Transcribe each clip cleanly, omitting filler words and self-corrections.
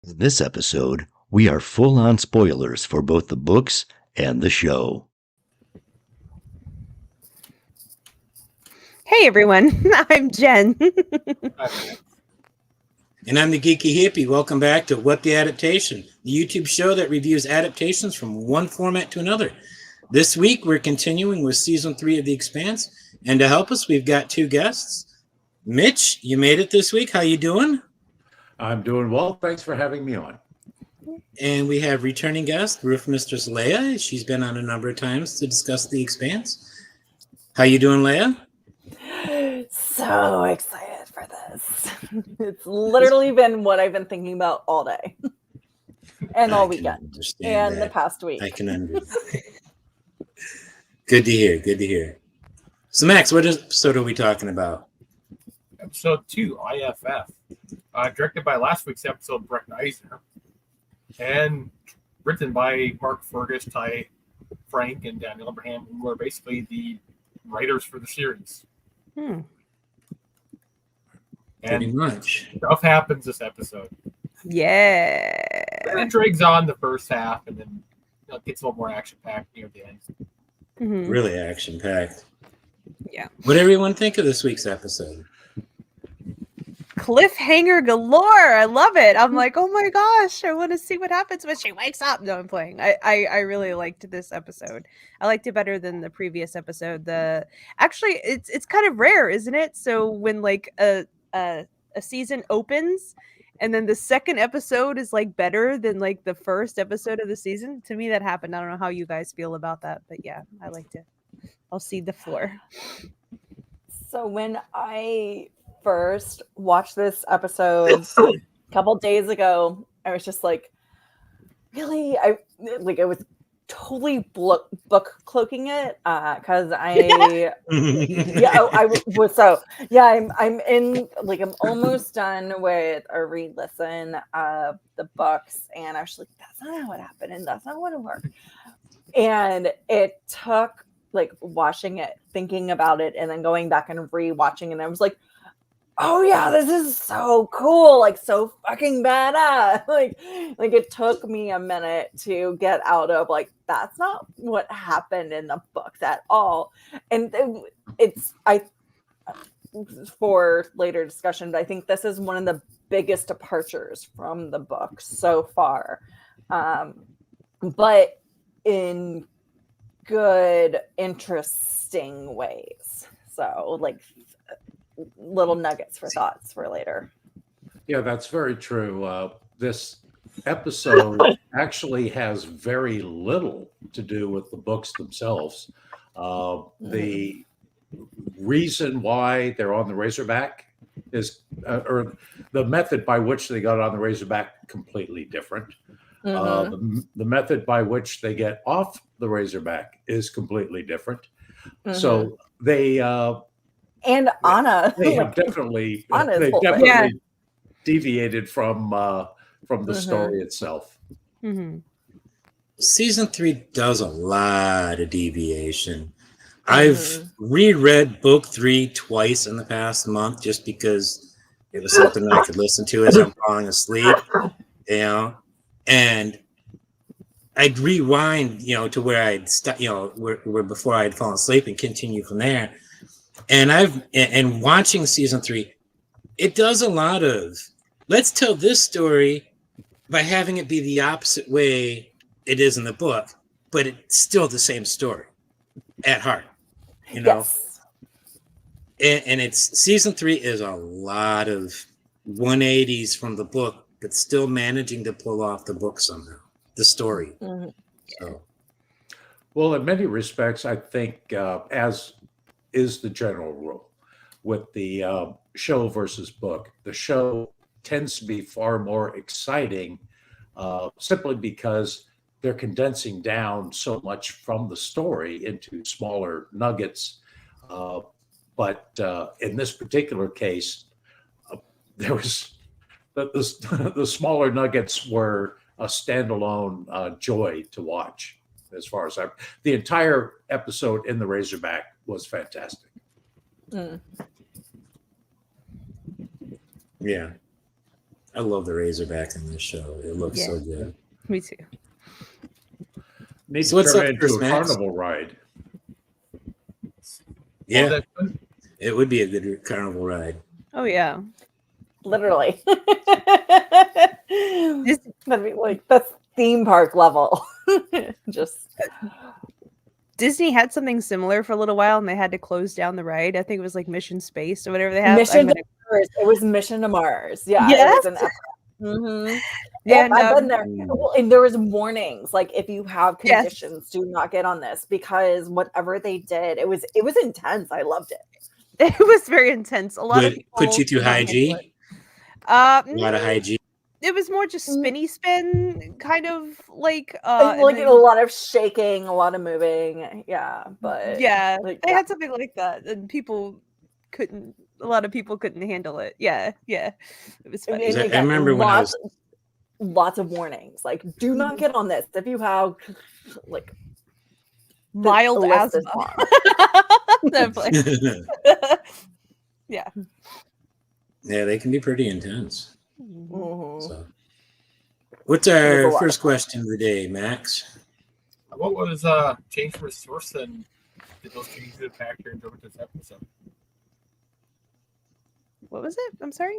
In this episode, we are full on spoilers for both the books and the show. Hey everyone, I'm Jen. And I'm the Geeky Hippie. Welcome back to What the Adaptation, the YouTube show that reviews adaptations from one format to another. This week, we're continuing with Season 3 of The Expanse. And to help us, we've got two guests. Mitch, you made it this week. How you doing? I'm doing well. Thanks for having me on. And we have returning guest, Roofmistress Leigh-A. She's been on a number of times to discuss The Expanse. How you doing, Leigh-A? So excited for this. It's literally been what I've been thinking about all day and all weekend and the past week. I can understand. Good to hear. Good to hear. So, Max, what episode are we talking about? Episode 2, IFF. Directed by last week's episode, Brett Eisner. And written by Mark Fergus, Ty Frank, and Daniel Abraham, who are basically the writers for the series. Pretty And much. stuff happens this episode. Yeah. And it drags on the first half, and then it gets a little more action-packed near the end. Mhm. Really action-packed. Yeah. What did everyone think of this week's episode? Cliffhanger galore. I love it. I'm like, oh my gosh, I want to see what happens when she wakes up. No, I'm playing. I really liked this episode. I liked it better than the previous episode. Actually, it's kind of rare, isn't it? So when like a season opens and then the second episode is like better than like the first episode of the season, to me that happened. I don't know how you guys feel about that, but yeah, I liked it. I'll cede the floor. So when I first watched this episode a couple days ago, I was just like, really? I was totally book cloaking it because I I'm in, like, I'm almost done with a re-listen of the books, and I was like, that's not how it happened, and that's not what it worked. And it took like watching it, thinking about it, and then going back and re-watching, and I was like, oh yeah, this is so cool, like so fucking badass. Like it took me a minute to get out of like, that's not what happened in the books at all. And it's for later discussion, but I think this is one of the biggest departures from the books so far. But in good, interesting ways. So like little nuggets for thoughts for later. Yeah, that's very true. This episode actually has very little to do with the books themselves. The reason why they're on the Razorback is, or the method by which they got on the Razorback, completely different. The method by which they get off the Razorback is completely different. So they and Anna, they have definitely deviated from the story itself. Season 3 does a lot of deviation. I've reread book 3 twice in the past month just because it was something that I could listen to as I'm falling asleep, and I'd rewind, to where I'd where before I'd fallen asleep and continue from there. And watching season 3, it does a lot of, let's tell this story by having it be the opposite way it is in the book, but it's still the same story at heart, Yes. And it's season 3 is a lot of 180s from the book, but still managing to pull off the book somehow, the story. So, well, in many respects, I think, as is the general rule with the show versus book, the show tends to be far more exciting simply because they're condensing down so much from the story into smaller nuggets. But in this particular case, there was the smaller nuggets were a standalone joy to watch. As far as the entire episode in the Razorback was fantastic. Yeah. I love the Razorback in this show. It looks so good. Me too. Needs So to what's turn up into first, a Max? carnival ride. Yeah, Well, that- it would be a good carnival ride. Oh yeah. Literally. This- That'd be like that's theme park level. Just Disney had something similar for a little while, and they had to close down the ride. I think it was like Mission Space or whatever they have. Mission to Mars. It was Mission to Mars. Yeah. Yes. It was an mm-hmm. Yep, And I've been there. Well, and there was warnings like if you have Yes. conditions, do not get on this because whatever they did, it was intense. I loved it. it was very intense. A lot of Would people put you through could not high G. handle it. A lot of high G. It was more just spinny spin, kind of like And, and like then- a lot of shaking, a lot of moving. Yeah, but yeah, like, they yeah. had something like that, and a lot of people couldn't handle it. Yeah, it was funny. And I again, remember when I was lots of warnings, like do not get on this if you have like Mild the list is asthma. long. Definitely. Yeah. Yeah, they can be pretty intense. Mhm. So, what's There's a our lot first of question of the day, Max? What was changed from source and did those changes impact your enjoyment of this episode? What was it? I'm sorry.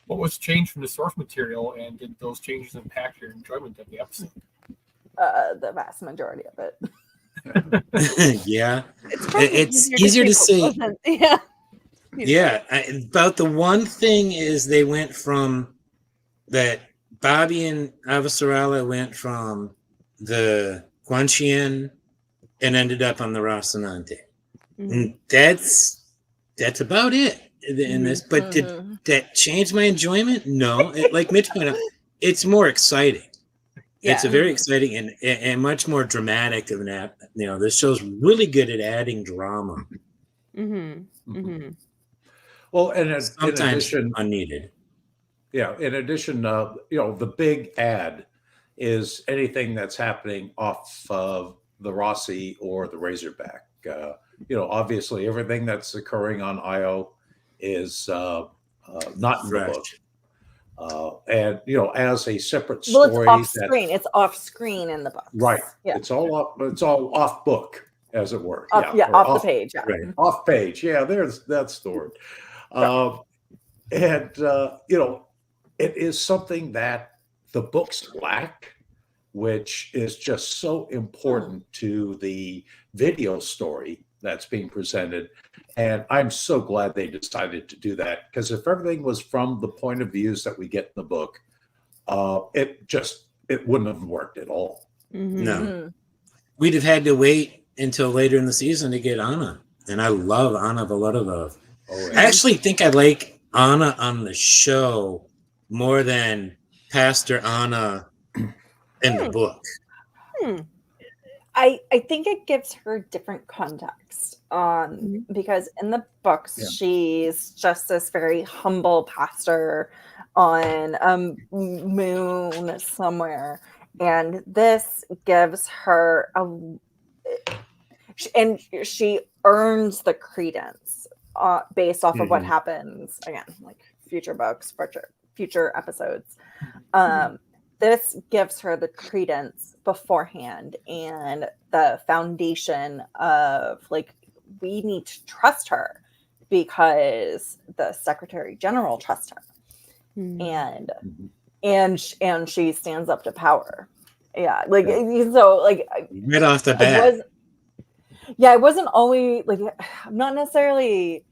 What was changed from the source material and did those changes impact your enjoyment of the episode? The vast majority of it. Yeah, Probably it's easier to take say. what wasn't. Yeah. Yeah, about the one thing is they went from that Bobby and Avasarala went from the Guanxian and ended up on the Rocinante. Mhm. And that's about it in this. But did that change my enjoyment? No. Like Mitch pointed out, it's more exciting. It's a Yeah. very exciting and much more dramatic of an app. You know, this show's really good at adding drama. Mm-hmm. Mm-hmm. Well, and in Sometimes addition, unneeded. in addition, the big ad is anything that's happening off of the Rossi or the Razorback. Obviously, everything that's occurring on IO is not in the Fresh. book. And as a separate Well, story, it's off that- screen. It's off screen in the books. right? Yeah. It's all off book, as it were. Off, or off the page. Yeah. Right. off page. Yeah, that's the word. It is something that the books lack, which is just so important to the video story that's being presented. And I'm so glad they decided to do that, because if everything was from the point of views that we get in the book, it wouldn't have worked at all. Mm-hmm. No. Mhm. We'd have had to wait until later in the season to get Anna. And I love Anna Volodova. Oh, I actually think I like Anna on the show more than Pastor Anna in the book. I think it gives her different context because in the books she's just this very humble pastor on a moon somewhere, and this gives her and she earns the credence based off of what happens again, like future books, future episodes. This gives her the credence beforehand and the foundation of like, we need to trust her because the Secretary General trusts her. And she stands up to power. Yeah. Like, so like Right off the bat. I wasn't always like, I'm not necessarily,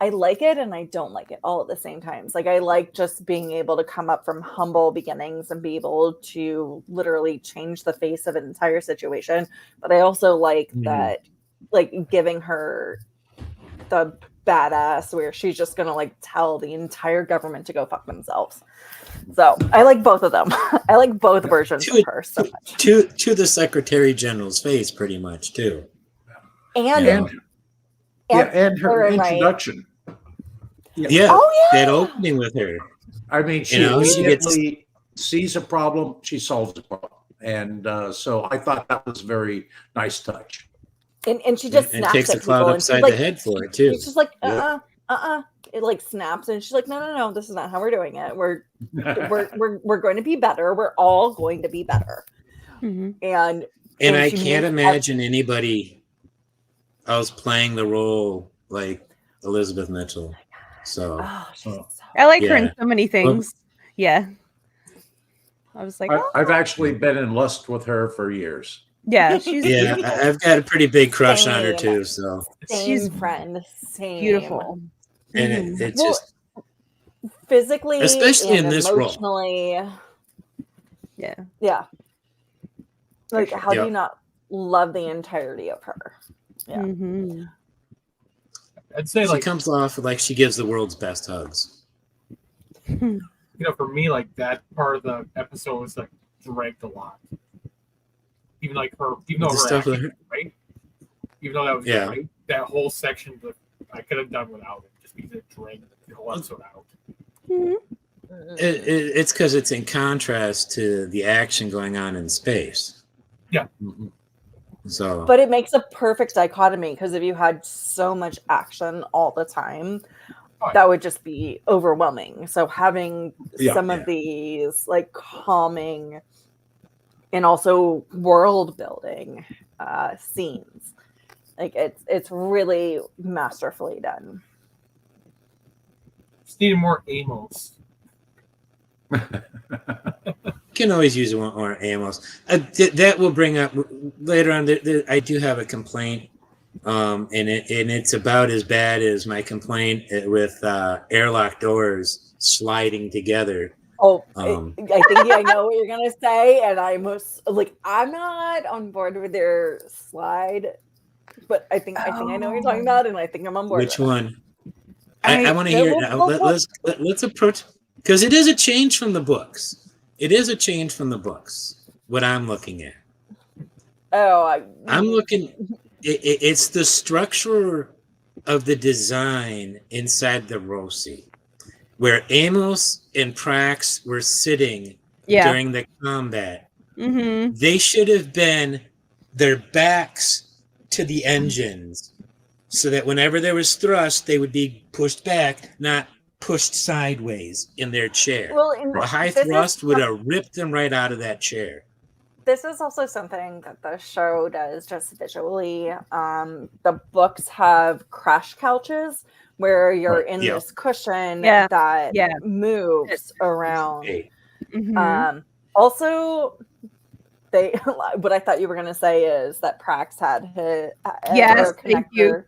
I like it and I don't like it all at the same times. Like I like just being able to come up from humble beginnings and be able to literally change the face of an entire situation. But I also like that, like giving her the badass where she's just gonna like tell the entire government to go fuck themselves. So I like both of them. I like both versions of her so much. To the Secretary General's face, pretty much too. And and her Right. introduction. Yeah. Oh, yeah. That opening with her. I mean, she she gets- immediately sees a problem, she solves the problem. And so I thought that was a very nice touch. and she just And snaps takes at the cloud people upside and she's the head for it too. She's just like, it like snaps, and she's like, no, this is not how we're doing it. We're going to be better. We're all going to be better. Mhm. And I she can't makes imagine anybody else playing the role like Elizabeth Mitchell. So Oh, she's so I like her in Yeah. so many things. Yeah. I was like, I've actually been in lust with her for years. yeah, she's yeah, I've got a pretty big crush on her Same. too. So same she's friend, same beautiful. and Mhm. it's Well, just physically especially and in this role. emotionally. Yeah. Yeah. Like, sure. how do Yeah. you not love the entirety of her? Yeah. Mhm. I'd say She like comes off like she gives the world's best hugs. for me, like that part of the episode was like dragged a lot. Even though The her stuff with acting her- was great, even though that was Yeah. great, that whole section I could have done without it, just because it dragged the whole episode out. Mhm. It's because it's in contrast to the action going on in space. Mhm. So But it makes a perfect dichotomy, because if you had so much action all the time, that would just be overwhelming. So having some of these like calming and also world building scenes, like it's really masterfully done. Just needed more Amos. can always use one or Amos. That will bring up later on. I do have a complaint, and it's about as bad as my complaint with airlock doors sliding together. Oh, Um, I think I know what you're gonna say, and I'm not on board with their slide, but I think I know what you're talking about, and I think I'm on board. Which with it. one? I want to hear it now. Let's approach, because it is a change from the books. It is a change from the books. What I'm looking at. Oh, I'm looking. It's the structure of the design inside the Rosie, where Amos and Prax were sitting Yeah. during the combat. Mhm. They should have been their backs to the engines, so that whenever there was thrust, they would be pushed back, not pushed sideways in their chair. Well, A high this is thrust would have ripped them right out of that chair. This is also something that the show does just visually. The books have crash couches where you're in yeah. this cushion Yeah. that Yeah. moves around. Hey, Mhm. Also, what I thought you were going to say is that Prax had his Yes, air thank you. connector.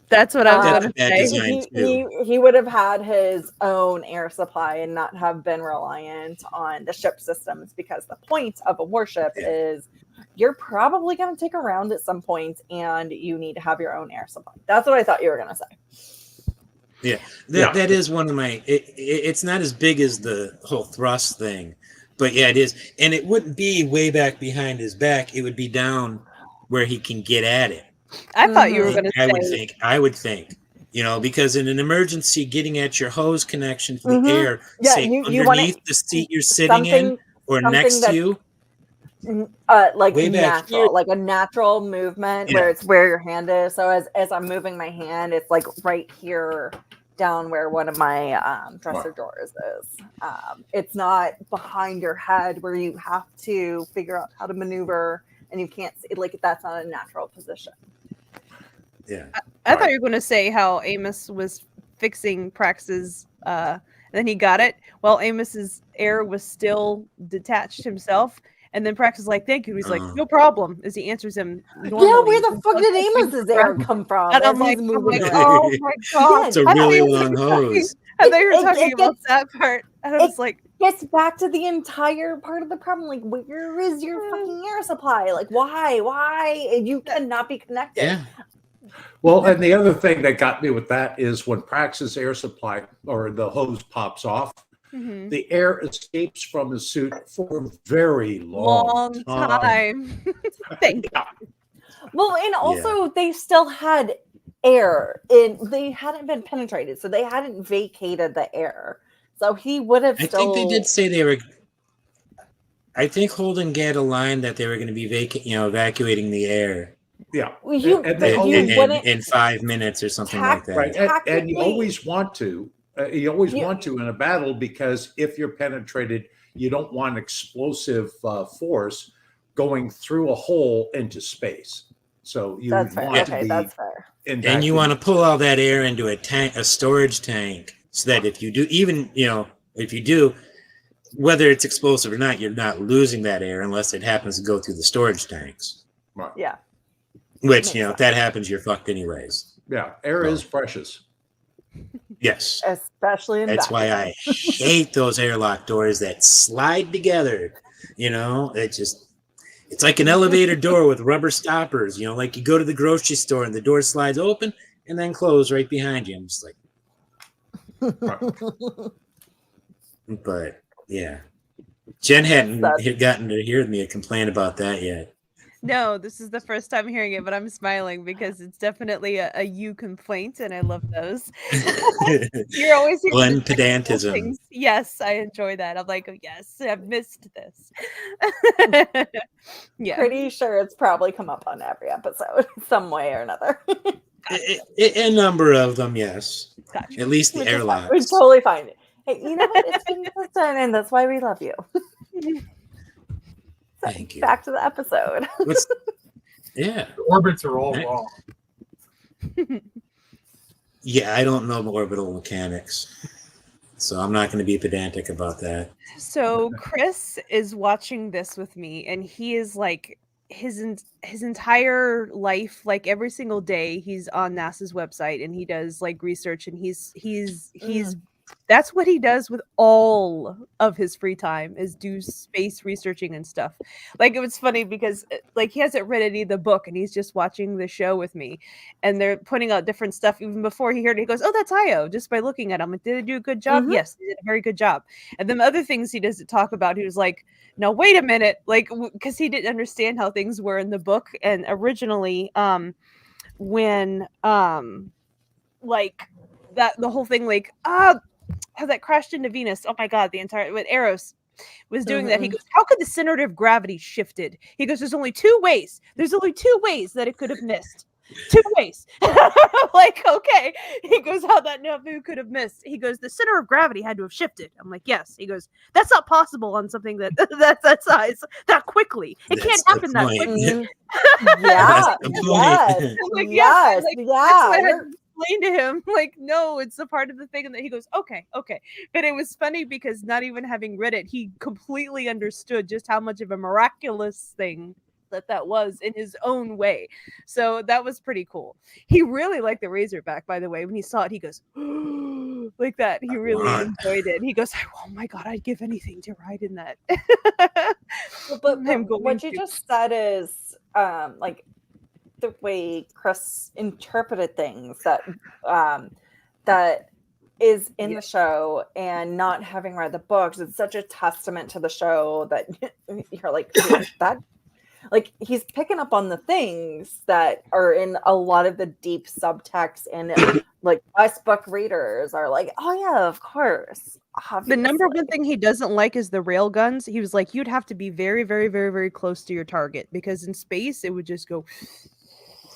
That's what I was That's going to a bad say. design. He would have had his own air supply and not have been reliant on the ship systems, because the point of a warship is you're probably going to take a round at some point and you need to have your own air supply. That's what I thought you were going to say. Yeah, that is one of my. It's not as big as the whole thrust thing, but yeah, it is, and it wouldn't be way back behind his back. It would be down where he can get at it. I thought you were going to say. I would think, because in an emergency, getting at your hose connection for the air, Yeah, say you want underneath the seat you're sitting in or next to you, like way back natural, here. like a natural movement where it's where your hand is. So as I'm moving my hand, it's like right here down where one of my dresser drawers is. It's not behind your head where you have to figure out how to maneuver and you can't see, like that's not a natural position. Yeah, I thought you were going to say how Amos was fixing Prax's, and then he got it while Amos's air was still detached himself. And then Prax is like, "Thank you." He's like, "No problem," as he answers him. Yeah, where the fuck did Amos's air come from? And as I'm like, he's moving around? "Oh my god!" it's a I thought really you were long hose. I thought you were It talking about gets- that part, and I was like, Gets back to the entire part of the problem. Like, where is your fucking air supply? Like, why? You cannot be connected. Yeah, Well, and the other thing that got me with that is when Prax's air supply or the hose pops off, mhm. the air escapes from his suit for a very long time. Thank you. Well, and also they still had air, and they hadn't been penetrated, so they hadn't vacated the air. So he would have I still. think they did say they were. I think Holden get a line that they were going to be evacuating the air. Yeah. You, And but they you always- wouldn't in 5 minutes or something like that. Right. And you Tactically- always want to. You always want to in a battle, because if you're penetrated, you don't want explosive force going through a hole into space. So you That's fair. want Okay, to be that's fair. And you want to pull all that air into a storage tank, so that if you do, even, if you do, whether it's explosive or not, you're not losing that air unless it happens to go through the storage tanks. Right. Yeah. Which, Makes if that happens, you're fucked anyways. Yeah, air is precious. Yes. Especially in That's why I hate those airlock doors that slide together. It's like an elevator door with rubber stoppers. Like you go to the grocery store and the door slides open and then close right behind you. I'm just like, but yeah, Jen hadn't gotten to hear me complain about that yet. No, this is the first time hearing it, but I'm smiling because it's definitely a you complaint, and I love those. You're always here Glenn for the technical pedantism. things. Yes, I enjoy that. I'm like, oh, yes, I've missed this. Yeah, Pretty sure it's probably come up on every episode, some way or another. A number of them, yes. Gotcha. At least the Which is fine. airlocks. We totally find it. Hey, you know what? It's consistent, and that's why we love you. Thank you. Back to the episode. Yeah. The orbits are all Right. wrong. Yeah, I don't know orbital mechanics, so I'm not going to be pedantic about that. So Chris is watching this with me, and he is like his entire life, like every single day, he's on NASA's website and he does like research, and he's that's what he does with all of his free time, is do space researching and stuff. Like, it was funny because like he hasn't read any of the book and he's just watching the show with me, and they're putting out different stuff. Even before he heard it, he goes, oh, that's Io, just by looking at him. Like, did they do a good job? Yes, they did a very good job. And then other things he doesn't talk about, he was like, no, wait a minute, like, because he didn't understand how things were in the book. And originally when like that, the whole thing, like how that crashed into Venus. Oh my God, the entire, with Eros was doing that. He goes, how could the center of gravity shifted? He goes, there's only two ways. There's only two ways that it could have missed. Two ways. Like, okay. He goes, how that Nabu could have missed. He goes, the center of gravity had to have shifted. I'm like, yes. He goes, that's not possible on something that's that size that quickly. It can't happen that quickly. Yeah. That's the Yes. point. I'm like, Yes. like, Yeah. that's what I had to explain to him. Like, no, it's a part of the thing. And then he goes, okay. But it was funny because not even having read it, he completely understood just how much of a miraculous thing that was in his own way. So that was pretty cool. He really liked the Razorback, by the way. When he saw it, he goes like that. He really enjoyed it. He goes, oh my God, I'd give anything to ride in that. But what you just said is like the way Chris interpreted things, that is in the show, and not having read the books, it's such a testament to the show that you're like, that, like, he's picking up on the things that are in a lot of the deep subtext, and like us book readers are like, oh yeah, of course. Obviously. The number one thing he doesn't like is the rail guns. He was like, you'd have to be very, very, very, very close to your target, because in space it would just go.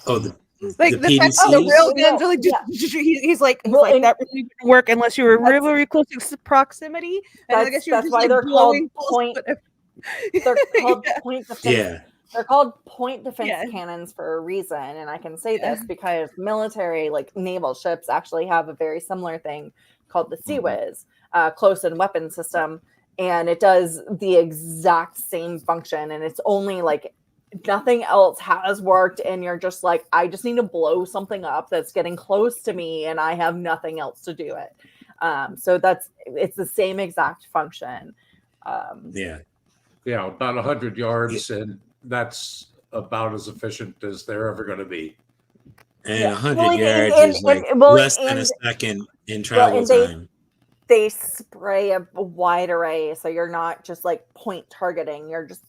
Oh, the like the fact that the rail guns are like, he's like, that really wouldn't work unless you were really, really close to proximity. And I guess that's why they're called point. They're called point defense. Yeah. They're called point defense cannons for a reason, and I can say this because military, like naval ships, actually have a very similar thing called the CWIS, close-in weapon system, and it does the exact same function, and it's only like nothing else has worked, and you're just like, I just need to blow something up that's getting close to me, and I have nothing else to do it. So it's the same exact function. About 100 yards, and that's about as efficient as they're ever going to be. And 100 yards is like less than a second in travel time. They spray a wide array, so you're not just like point targeting. You're just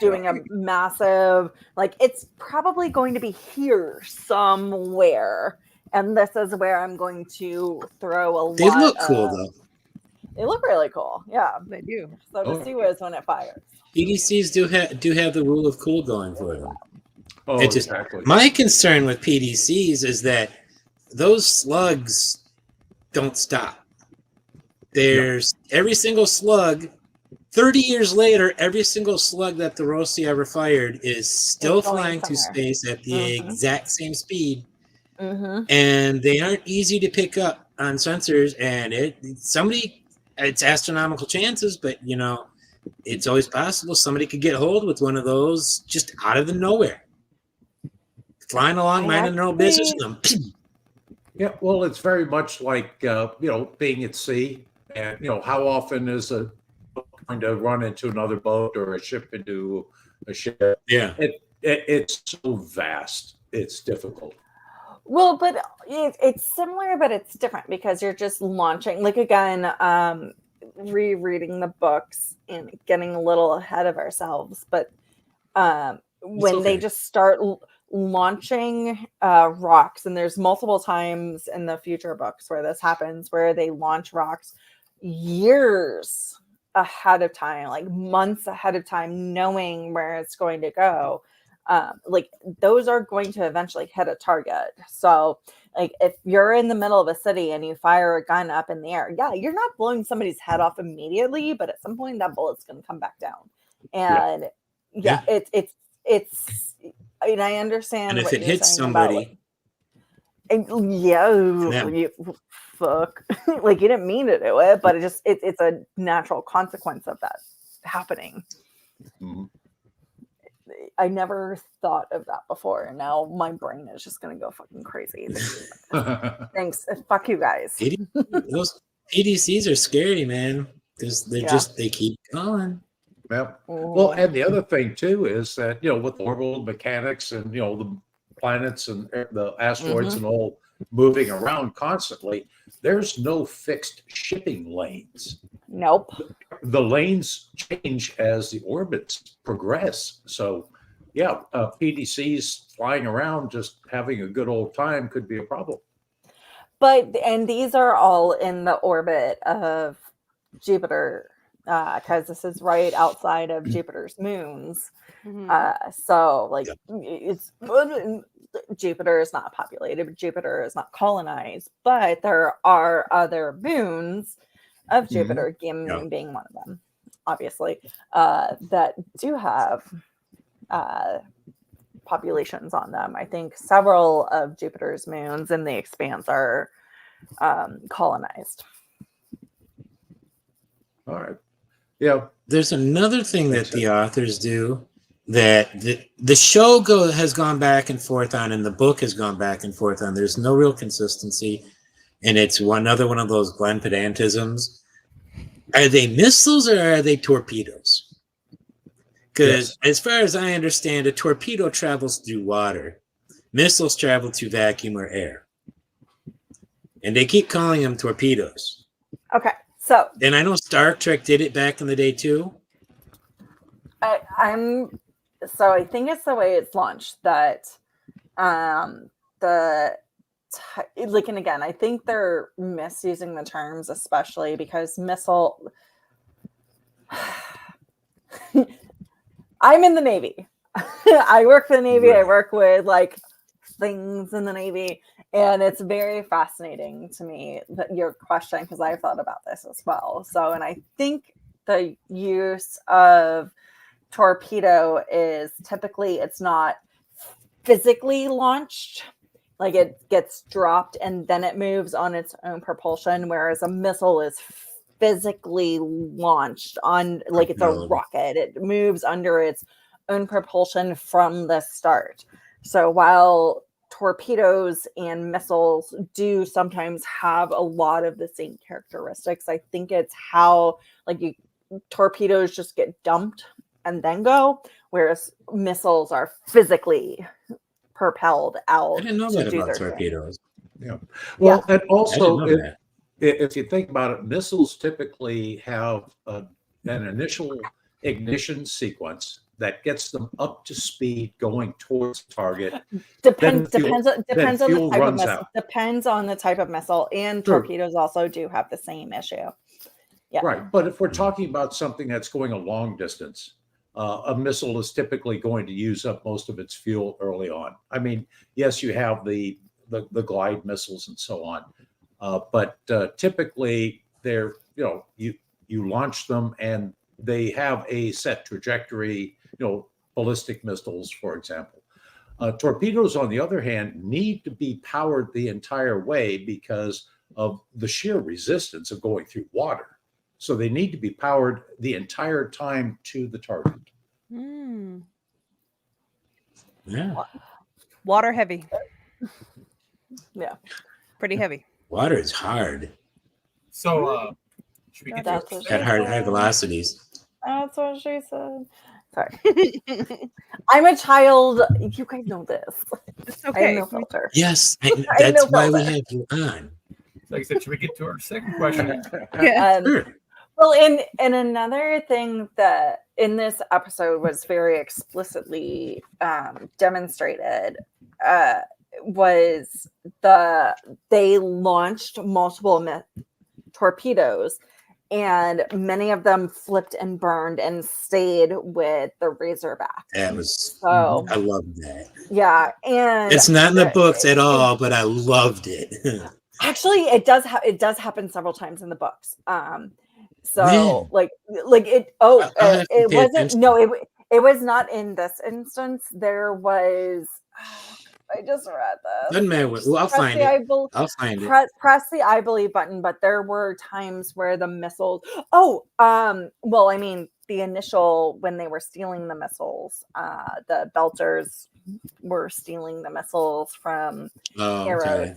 doing a massive, like, it's probably going to be here somewhere, and this is where I'm going to throw a lot. They look cool though. They look really cool. Yeah, they do. So the CWIS when it fires. EDCs do have the rule of cool going for them. Oh, It just exactly. my concern with PDCs is that those slugs don't stop. There's every single slug. 30 years later, every single slug that the Rossi ever fired is still It's going flying through somewhere. space at the exact same speed, Mhm. and they aren't easy to pick up on sensors. And it's astronomical chances, but you know, it's always possible somebody could get hold with one of those just out of the nowhere, flying along, I minding their own business, actually- and then Yeah, well, it's very much like being at sea, and how often is a boat going to run into another boat or a ship into a ship? yeah. It's so vast, it's difficult. Well, but it's similar, but it's different because you're just launching. Like again, rereading the books and getting a little ahead of ourselves. But when they okay. just start launching rocks, and there's multiple times in the future books where this happens, where they launch rocks years ahead of time, like months ahead of time, knowing where it's going to go. Like those are going to eventually hit a target. So like if you're in the middle of a city and you fire a gun up in the air, yeah, you're not blowing somebody's head off immediately, but at some point that bullet's going to come back down. And it's I mean, I understand. And if what it you're hits saying about, somebody, fuck, like you didn't mean to do it, but it's a natural consequence of that happening. Mhm. I never thought of that before, and now my brain is just gonna go fucking crazy. Thanks, fuck you guys. those PDCs are scary, man, because they keep going. Yep. Well, and the other thing too is that with orbital mechanics and the planets and the asteroids and all moving around constantly, there's no fixed shipping lanes. Nope. The lanes change as the orbits progress. So, yeah, PDCs flying around just having a good old time could be a problem. And these are all in the orbit of Jupiter, because this is right outside of Jupiter's moons. So like it's Jupiter is not populated, Jupiter is not colonized, but there are other moons of Jupiter, Ganymede being one of them, obviously, that do have populations on them. I think several of Jupiter's moons in the expanse are colonized. All right. Yeah. There's another thing that the authors do that the show has gone back and forth on, and the book has gone back and forth on. There's no real consistency, and it's another one of those Glenn pedantisms. Are they missiles or are they torpedoes? Because as far as I understand, a torpedo travels through water. Missiles travel through vacuum or air. And they keep calling them torpedoes. Okay, so... And I know Star Trek did it back in the day, too. So I think it's the way it's launched that and again, I think they're misusing the terms, especially because missile... I'm in the Navy. I work for the Navy. Right. I work with like things in the Navy, and it's very fascinating to me that your question, because I've thought about this as well. So, and I think the use of torpedo is typically it's not physically launched, like it gets dropped and then it moves on its own propulsion, whereas a missile is physically launched on, like it's a rocket. It moves under its own propulsion from the start. So while torpedoes and missiles do sometimes have a lot of the same characteristics, I think it's how torpedoes just get dumped and then go, whereas missiles are physically propelled out. I didn't know that about torpedoes. Yeah. Well, and also if you think about it, missiles typically have an initial ignition sequence that gets them up to speed going towards the target. Depends on the type of missile. Depends on the type of missile, and torpedoes also do have the same issue. Yeah. Right, but if we're talking about something that's going a long distance, a missile is typically going to use up most of its fuel early on. I mean, yes, you have the glide missiles and so on, but typically they're, you launch them and they have a set trajectory, ballistic missiles, for example. Torpedoes, on the other hand, need to be powered the entire way because of the sheer resistance of going through water. So they need to be powered the entire time to the target. Mm. Yeah. Water heavy. Yeah. Pretty heavy. Water is hard So, should we get That's to what at she high said. velocities. That's what she said. Sorry. I'm a child. You guys know this. It's I have okay. no filter. Yes, I that's know why we filter. have you on. like I said, should we get to our second question? Yeah. Sure. Well, and another thing that in this episode was very explicitly demonstrated was they launched multiple torpedoes, and many of them flipped and burned and stayed with the Razorback. That was, So I love that. yeah, and It's not in the books at all, but I loved it. actually it does happen several times in the books. So Man. like it. Oh, I'll have to it pay wasn't. attention. No, it was not in this instance. There was. I just read this. Doesn't matter what. Well, I'll Press find the it. I'll find it. press the I believe button, but there were times where the missiles. Oh, well, I mean, the initial when they were stealing the missiles, the Belters were stealing the missiles from Oh, arrows. okay.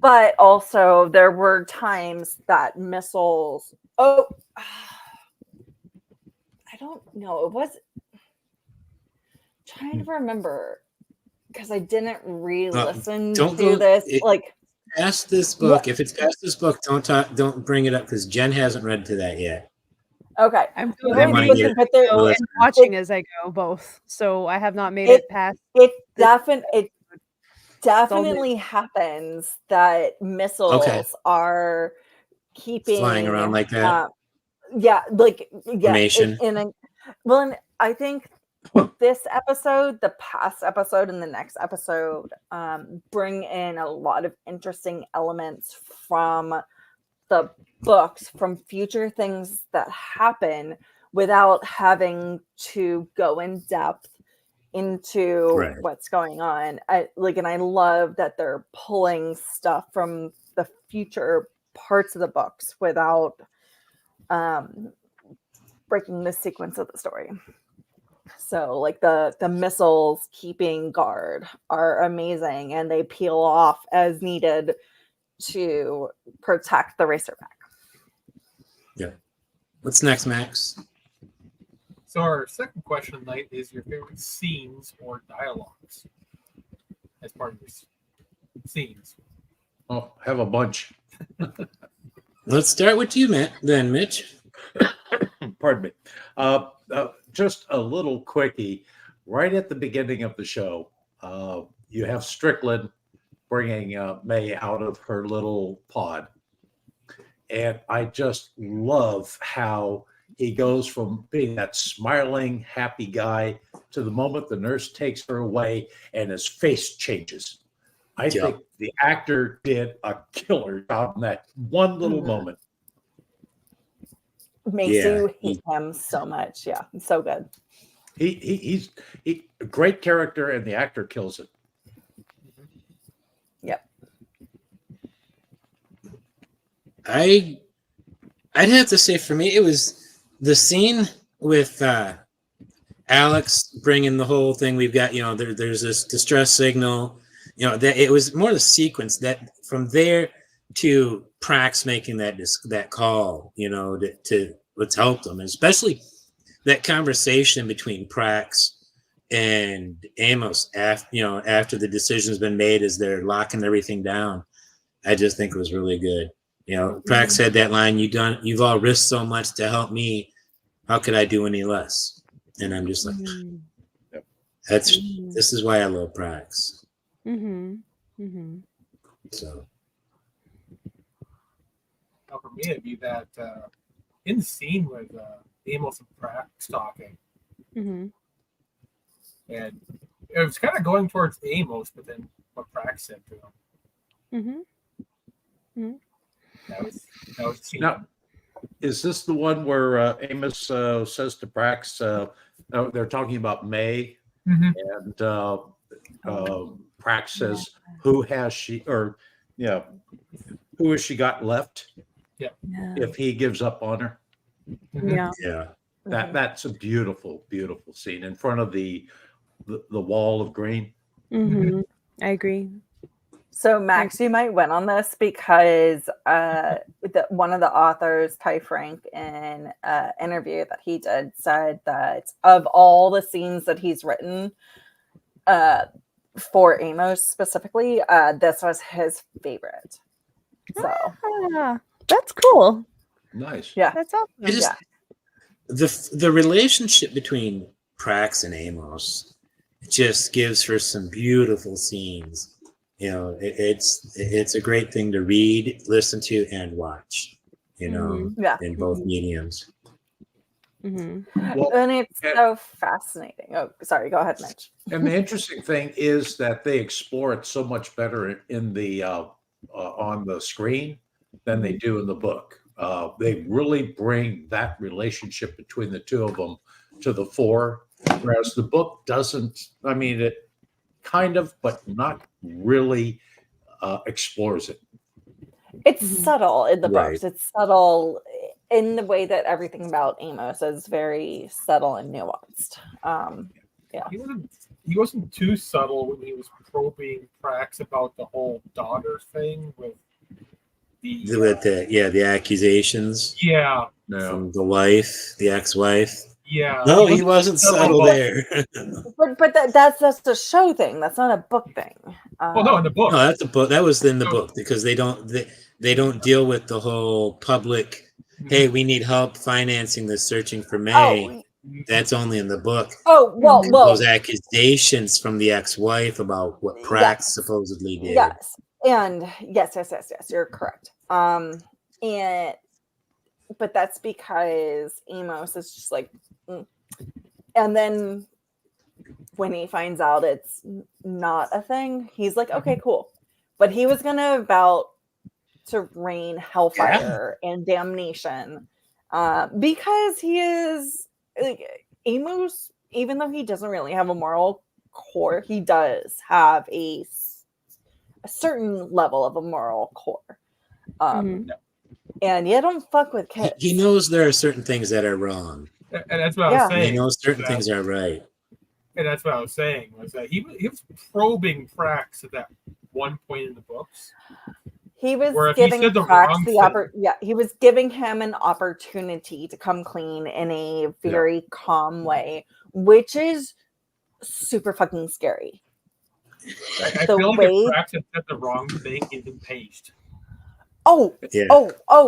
But also there were times that missiles. Oh, I don't know. It was trying to remember because I didn't re-listen don't to go- this. Like, Past this book. If it's past this book, don't bring it up because Jen hasn't read to that yet. okay, I'm You doing might it get but there, go it. and watching as I go, both. So I have not made It- it past. it This- definitely happens that missiles are keeping Flying around like that. Yeah, Information. and I think this episode, the past episode, and the next episode bring in a lot of interesting elements from the books, from future things that happen without having to go in depth into Right. what's going on. And I love that they're pulling stuff from the future parts of the books without breaking the sequence of the story. So like the missiles keeping guard are amazing, and they peel off as needed to protect the Racerback. Yeah. What's next, Max? So our second question tonight is your favorite scenes or dialogues as part of your scenes. Oh, have a bunch. Let's start with you, Matt. Then Mitch. Pardon me. Just a little quickie. Right at the beginning of the show, you have Strickland bringing May out of her little pod. And I just love how he goes from being that smiling, happy guy to the moment the nurse takes her away and his face changes. I think the actor did a killer job in that one little moment. Makes you hate him so much. Yeah, so good. He's a great character, and the actor kills it. Yep. I'd have to say for me, it was the scene with Alex bringing the whole thing. We've got, there's this distress signal, that it was more the sequence that from there to Prax making that call, to let's help them, and especially that conversation between Prax and Amos after the decision's been made as they're locking everything down. I just think it was really good. Prax said that line, you've all risked so much to help me. How could I do any less? And I'm just like, this is why I love Prax. So. Now for me, it'd be that in the scene with Amos and Prax talking, Mm-hmm. And it was kind of going towards Amos, but then what Prax said to him. Mm-hmm. That was cheap. Now, is this the one where Amos says to Prax, they're talking about May, Mhm. and Prax says, who has she, or, who has she got left Yeah. if he gives up on her? Mhm. Yeah. Yeah. That's a beautiful, beautiful scene in front of the wall of green. Mm-hmm. I agree. So Max, you might win on this because one of the authors, Ty Frank, in an interview that he did, said that of all the scenes that he's written for Amos specifically, this was his favorite. So That's cool. Nice. yeah, That's awesome. I just the relationship between Prax and Amos just gives her some beautiful scenes. It's a great thing to read, listen to, and watch. yeah. In both mediums. Mm-hmm. Well, And it's so fascinating. Oh, sorry. Go ahead, Mitch. and the interesting thing is that they explore it so much better in the on the screen than they do in the book. They really bring that relationship between the two of them to the fore, whereas the book doesn't. I mean, it kind of, but not really explores it. It's subtle in the Right. books. It's subtle in the way that everything about Amos is very subtle and nuanced. He wasn't too subtle when he was probing Prax about the whole daughter thing with the accusations yeah. from the ex-wife. Yeah. No, he wasn't subtle about- there. But that's a show thing. That's not a book thing. Well, no, in the book. No, that's a book. That was in the book because they don't deal with the whole public. Hey, we need help financing the searching for May. That's only in the book. Oh well, And those accusations from the ex-wife about what Prax supposedly did. yes, and yes, you're correct. But that's because Amos is just like, and then when he finds out it's not a thing, he's like, okay, cool. But he was about to rain hellfire and damnation because he is like, Amos, even though he doesn't really have a moral core, he does have a certain level of a moral core. And you don't fuck with kids. He knows there are certain things that are wrong. And that's what I was saying. He knows certain things are right. And that's what I was saying, was that he was probing Prax at that one point in the books. He was he giving said the Prax wrong the thing. he was giving him an opportunity to come clean in a very calm way, which is super fucking scary. I feel like if Prax had said the wrong thing, he'd been paged. Oh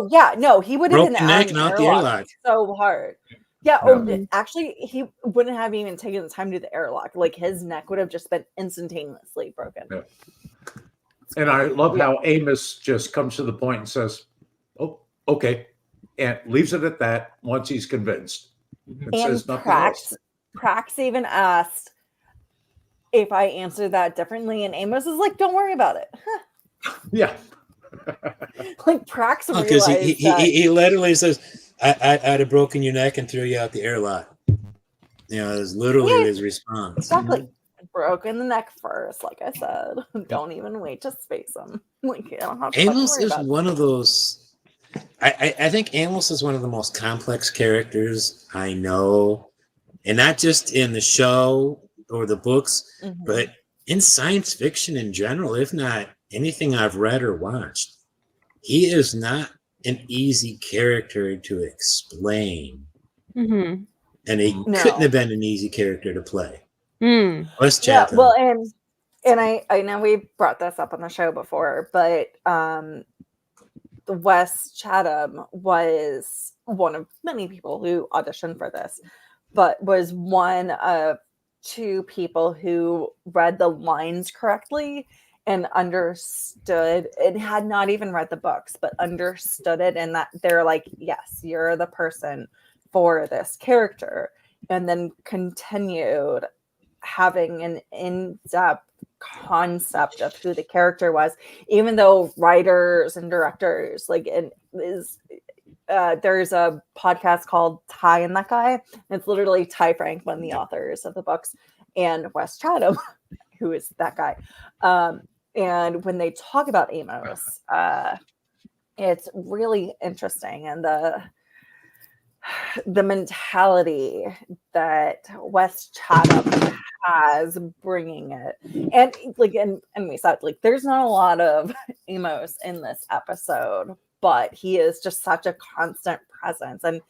yeah, no, he would have Broke been the neck and out the airlock. so hard. Yeah, No. actually, he wouldn't have even taken the time to do the airlock. Like his neck would have just been instantaneously broken. Yeah. And I love how Amos just comes to the point and says, "Oh, okay," and leaves it at that. Once he's convinced, and says nothing else. Prax even asked if I answered that differently, and Amos is like, "Don't worry about it." Yeah. Like Prax Because realized he literally says, I'd have broken your neck and threw you out the airlock. It was literally his response. Exactly. Broken the neck first, like I said. Don't even wait to space him. Like, you don't have to Amos worry is about one of those. I think Amos is one of the most complex characters I know, and not just in the show or the books, but in science fiction in general. If not anything I've read or watched, he is not an easy character to explain, and he couldn't have been an easy character to play. Wes Chatham. Well, and I know we brought this up on the show before, but Wes Chatham was one of many people who auditioned for this, but was one of two people who read the lines correctly and understood, and had not even read the books, but understood it, and that they're like, yes, you're the person for this character. and then continued having an in-depth concept of who the character was, even though writers and directors there's a podcast called Ty and That Guy, and it's literally Ty Frank, one of the authors of the books, and Wes Chatham, who is that guy. And when they talk about Amos, it's really interesting, and the mentality that Wes Chatham has bringing it, and we said, like, there's not a lot of Amos in this episode, but he is just such a constant presence, and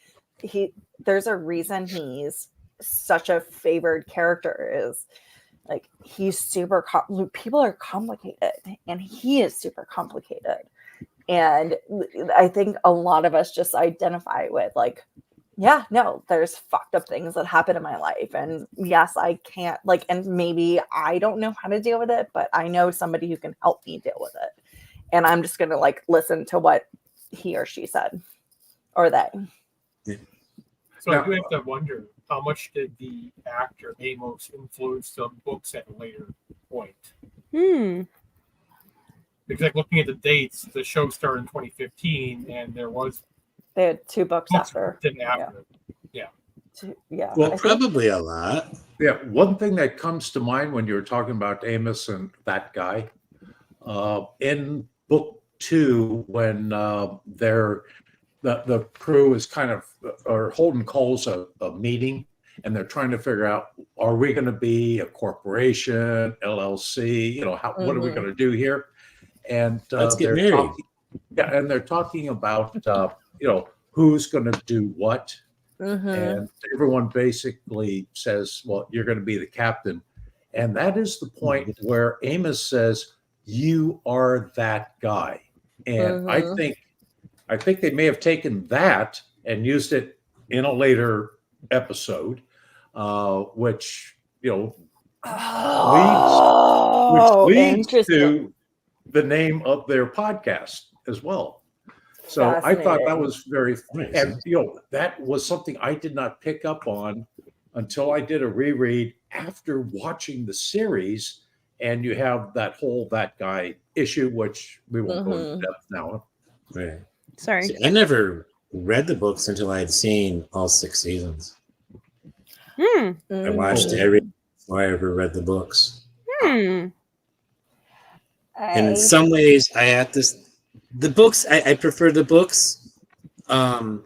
there's a reason he's such a favored character. Is like, he's super people are complicated, and he is super complicated, and I think a lot of us just identify with, like, yeah, no, there's fucked up things that happen in my life, and yes, I can't, like, and maybe I don't know how to deal with it, but I know somebody who can help me deal with it, and I'm just gonna, like, listen to what he or she said, or they. So I do have to wonder, how much did the actor Amos influence the books at a later point? Because, like, looking at the dates, the show started in 2015, and they had 2 books after. Yeah. Yeah. Well, probably a lot. Yeah, one thing that comes to mind when you were talking about Amos and That Guy, in book 2, when the crew is kind of, or Holden calls a meeting, and they're trying to figure out, are we going to be a corporation, LLC? What are we going to do here? And let's get married. And they're talking about who's going to do what. And everyone basically says, well, you're going to be the captain. And that is the point where Amos says, you are that guy. And I think they may have taken that and used it in a later episode, which leads to the name of their podcast as well. So I thought that was very funny. And that was something I did not pick up on until I did a reread after watching the series. And you have that guy issue, which we won't go into depth now. Right. Sorry. See, I never read the books until I had seen all 6 seasons. I watched every before I ever read the books. And in some ways, the books, I prefer the books, but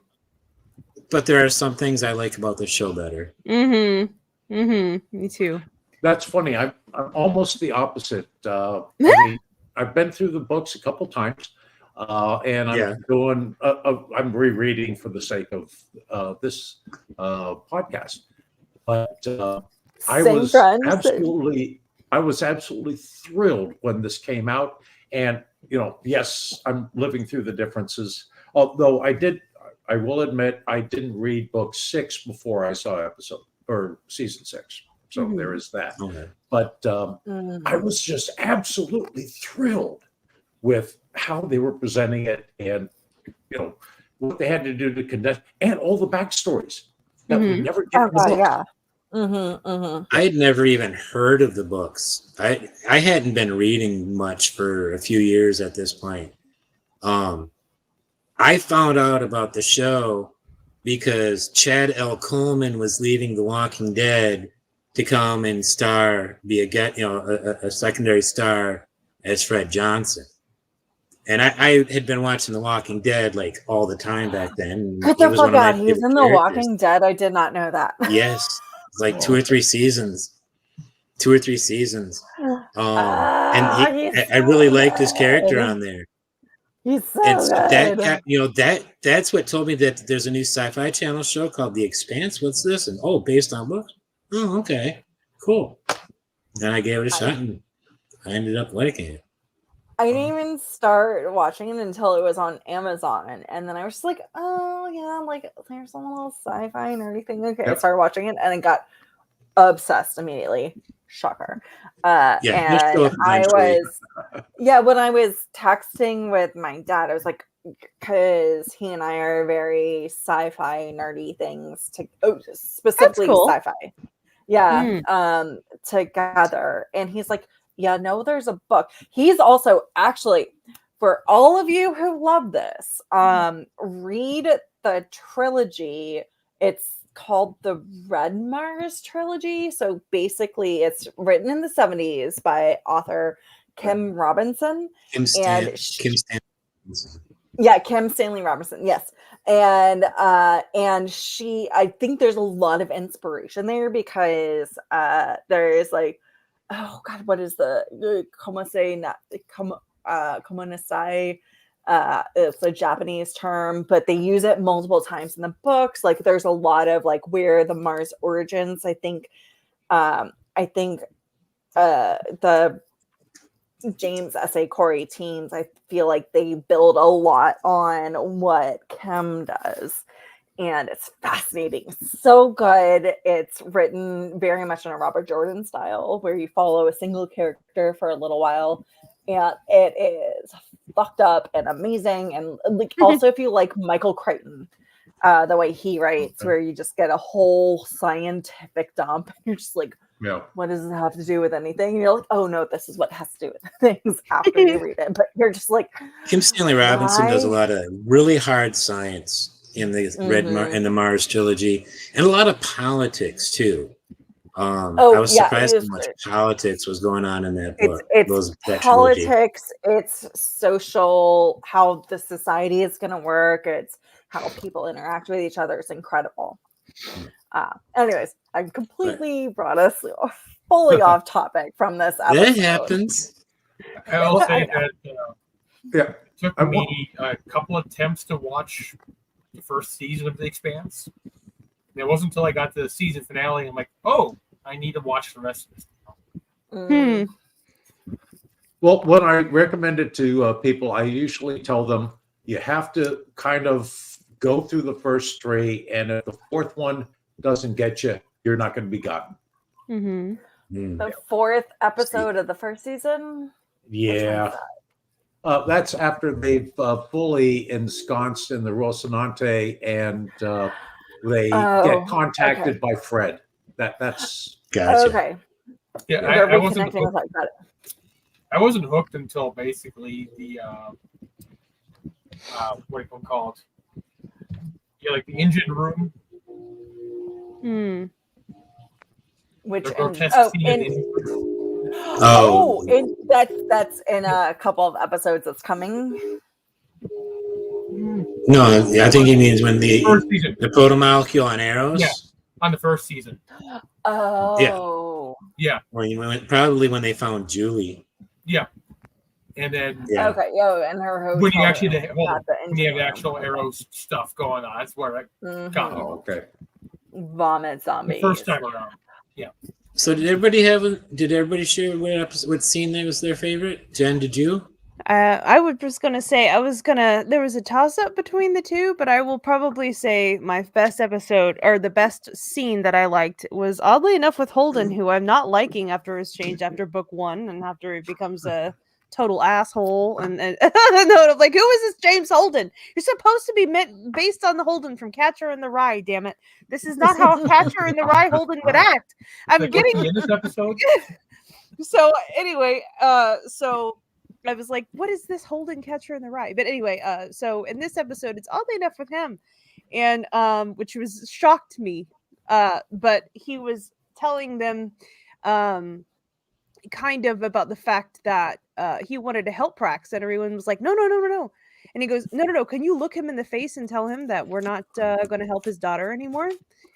there are some things I like about the show better. Me too. That's funny. I'm almost the opposite. I've been through the books a couple times, and I'm rereading for the sake of this podcast. But I was absolutely thrilled when this came out. And yes, I'm living through the differences. Although I will admit, I didn't read book 6 before I saw season 6. So there is that. Okay. But I was just absolutely thrilled with how they were presenting it, and what they had to do to condense, and all the backstories that we never get in the book. I had never even heard of the books. I hadn't been reading much for a few years at this point. I found out about the show because Chad L. Coleman was leaving The Walking Dead to come and be a secondary star as Fred Johnson. And I had been watching The Walking Dead like all the time back then. Get the fuck out! He's in The Walking Dead. I did not know that. Yes, like 2 or 3 seasons. And I really liked his character on there. He's so good. That's what told me that there's a new Sci-Fi Channel show called The Expanse. What's this? And based on books. Oh, okay, cool. Then I gave it a shot, and I ended up liking it. I didn't even start watching it until it was on Amazon, and then I was just like, oh yeah, like there's some little sci-fi and everything. Okay, I started watching it, and then got obsessed immediately. Shocker. And I was, when I was texting with my dad, I was like, because he and I are very sci-fi nerdy things specifically cool. sci-fi. Yeah, together. And he's like, yeah, no, there's a book. He's also actually, for all of you who love this, read the trilogy. It's called the Red Mars trilogy. So basically, it's written in the 70s by author Kim Robinson. Kim Stanley Robinson. Yes. And she, I think there's a lot of inspiration there because there is like, oh God, what is the komonasai? It's a Japanese term, but they use it multiple times in the books. Like there's a lot of like where the Mars origins. I think the James S.A. Corey teams, I feel like they build a lot on what Kim does. And it's fascinating. So good. It's written very much in a Robert Jordan style where you follow a single character for a little while. And it is fucked up and amazing. And like also if you like Michael Crichton, the way he writes, where you just get a whole scientific dump. You're just like, what does it have to do with anything? And you're like, oh no, this is what has to do with things after you read it. But you're just like, Kim Stanley Robinson does a lot of really hard science in the in the Mars trilogy, and a lot of politics too. I was surprised how much politics was going on in that book. It's politics, it's social, how the society is going to work, it's how people interact with each other. It's incredible. Anyways, I completely brought us fully off topic from this episode. That happens. I will say that it took me a couple attempts to watch the first season of The Expanse. And it wasn't until I got to the season finale, I'm like, oh, I need to watch the rest of this. Well, when I recommend it to people, I usually tell them you have to kind of go through the first three, and if the fourth one doesn't get you, you're not going to be gotten. The fourth episode of the first season? Yeah. That's after they've fully ensconced in the Rocinante, and they get contacted by Fred. That's gotcha. Okay. Yeah, I wasn't hooked until basically the what do you call it? Yeah, like the engine room. Which that's in a couple of episodes that's coming. No, I think he means when the protomolecule on Arrows. Yeah, on the first season. Oh. Yeah. Probably when they found Julie. Yeah. And then okay, and her host. When you actually have the actual Arrows stuff going on, that's where I got okay. Vomit zombies. The first time around. Yeah. So did everybody share what scene that was their favorite? Jen, did you? I was just gonna say there was a toss up between the two, but I will probably say my best episode or the best scene that I liked was oddly enough with Holden, who I'm not liking after his change after book 1 and after he becomes a total asshole and the note of like, who is this James Holden? You're supposed to be based on the Holden from Catcher in the Rye, damn it. This is not how Catcher in the Rye Holden would act. I'm getting in this episode. So anyway, so I was like, what is this Holden Catcher in the Rye? But anyway, so in this episode, it's oddly enough with him, and which was shocked me. But he was telling them kind of about the fact that he wanted to help Prax, and everyone was like, no. And he goes, no. Can you look him in the face and tell him that we're not going to help his daughter anymore?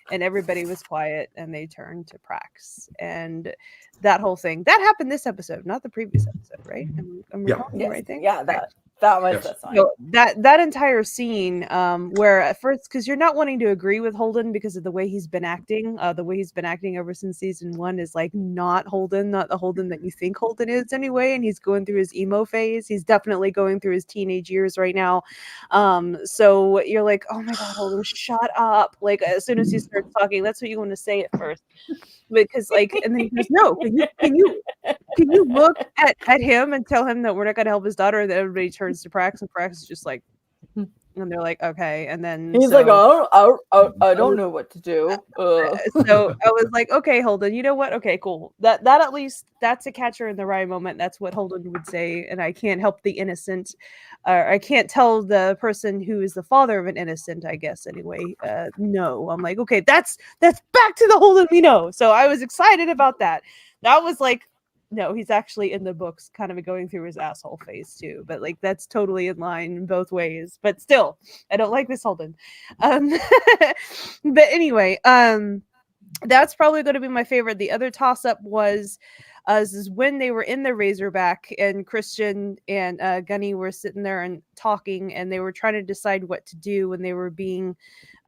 And everybody was quiet, and they turned to Prax. And that whole thing, that happened this episode, not the previous episode, right? I'm recalling the right thing? Yeah, that was the sign. So that entire scene where at first, because you're not wanting to agree with Holden because of the way he's been acting, ever since season 1 is like not the Holden that you think Holden is anyway, and he's going through his emo phase. He's definitely going through his teenage years right now. So you're like, oh my God, Holden, shut up. Like as soon as he starts talking, that's what you want to say at first. Because like, and then he goes, no, can you look at him and tell him that we're not going to help his daughter? And then everybody turns to Prax, and Prax is just like, And they're like, okay. And then He's like, I don't know what to do. So I was like, okay, Holden, you know what? Okay, cool. That at least that's a catcher in the rye moment. That's what Holden would say. And I can't help the innocent. I can't tell the person who is the father of an innocent, I guess, anyway. No. I'm like, okay, that's back to the Holden we know. So I was excited about that. That was like, no, he's actually in the books kind of going through his asshole phase too. But like that's totally in line both ways. But still, I don't like this Holden. But anyway, that's probably going to be my favorite. The other toss up was is when they were in the Razorback and Christian and Gunny were sitting there and talking, and they were trying to decide what to do when they were being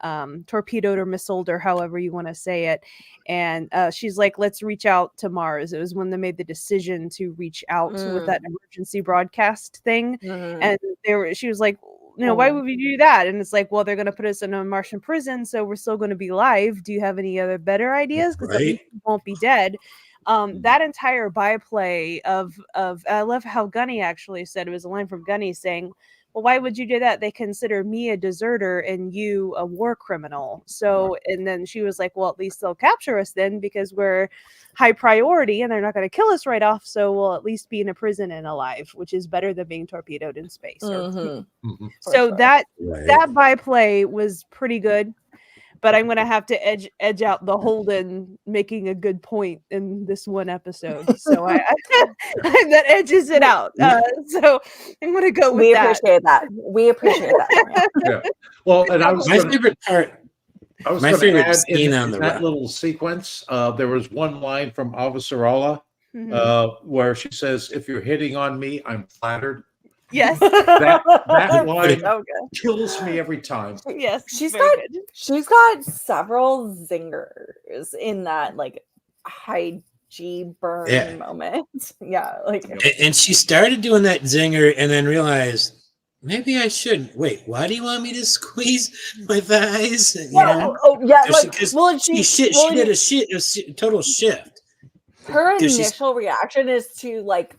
torpedoed or missiled or however you want to say it. And she's like, let's reach out to Mars. It was when they made the decision to reach out with that emergency broadcast thing. And she was like, you know, why would we do that? And it's like, well, they're going to put us in a Martian prison, so we're still going to be live. Do you have any other better ideas? Because at least we won't be dead. That entire byplay of I love how Gunny actually said, it was a line from Gunny saying, well, why would you do that? They consider me a deserter and you a war criminal. So, and then she was like, well, at least they'll capture us then because we're high priority and they're not going to kill us right off. So we'll at least be in a prison and alive, which is better than being torpedoed in space. So that byplay was pretty good. But I'm going to have to edge out the Holden making a good point in this one episode. So that edges it out. So I'm going to go with that. We appreciate that. Yeah. Well, and I was my favorite part. My favorite scene on that little sequence. There was one line from Avasarala where she says, "If you're hitting on me, I'm flattered." Yes, that line kills me every time. Yes, she's got several zingers in that like high G burn moment. Yeah, like and she started doing that zinger and then realized maybe I shouldn't. Wait, why do you want me to squeeze my thighs? She did a total shift. Her initial reaction is to like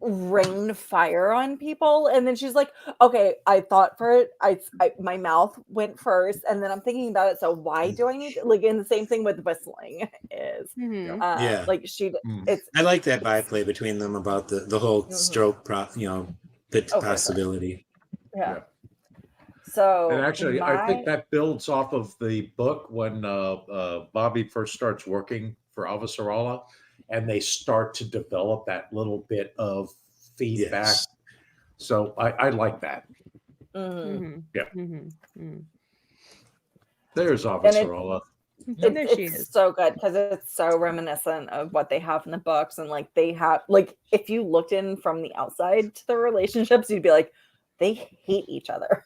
rain fire on people, and then she's like, okay, I thought for it, I my mouth went first, and then I'm thinking about it, so why do I need to, like, in the same thing with whistling is like she it's I like that byplay between them about the whole stroke possibility. So and actually I think that builds off of the book when Bobby first starts working for Avasarala, and they start to develop that little bit of feedback. Yes. So I like that. There's Avasarala. It's so good because it's so reminiscent of what they have in the books, and like they have, like, if you looked in from the outside to the relationships, you'd be like, they hate each other.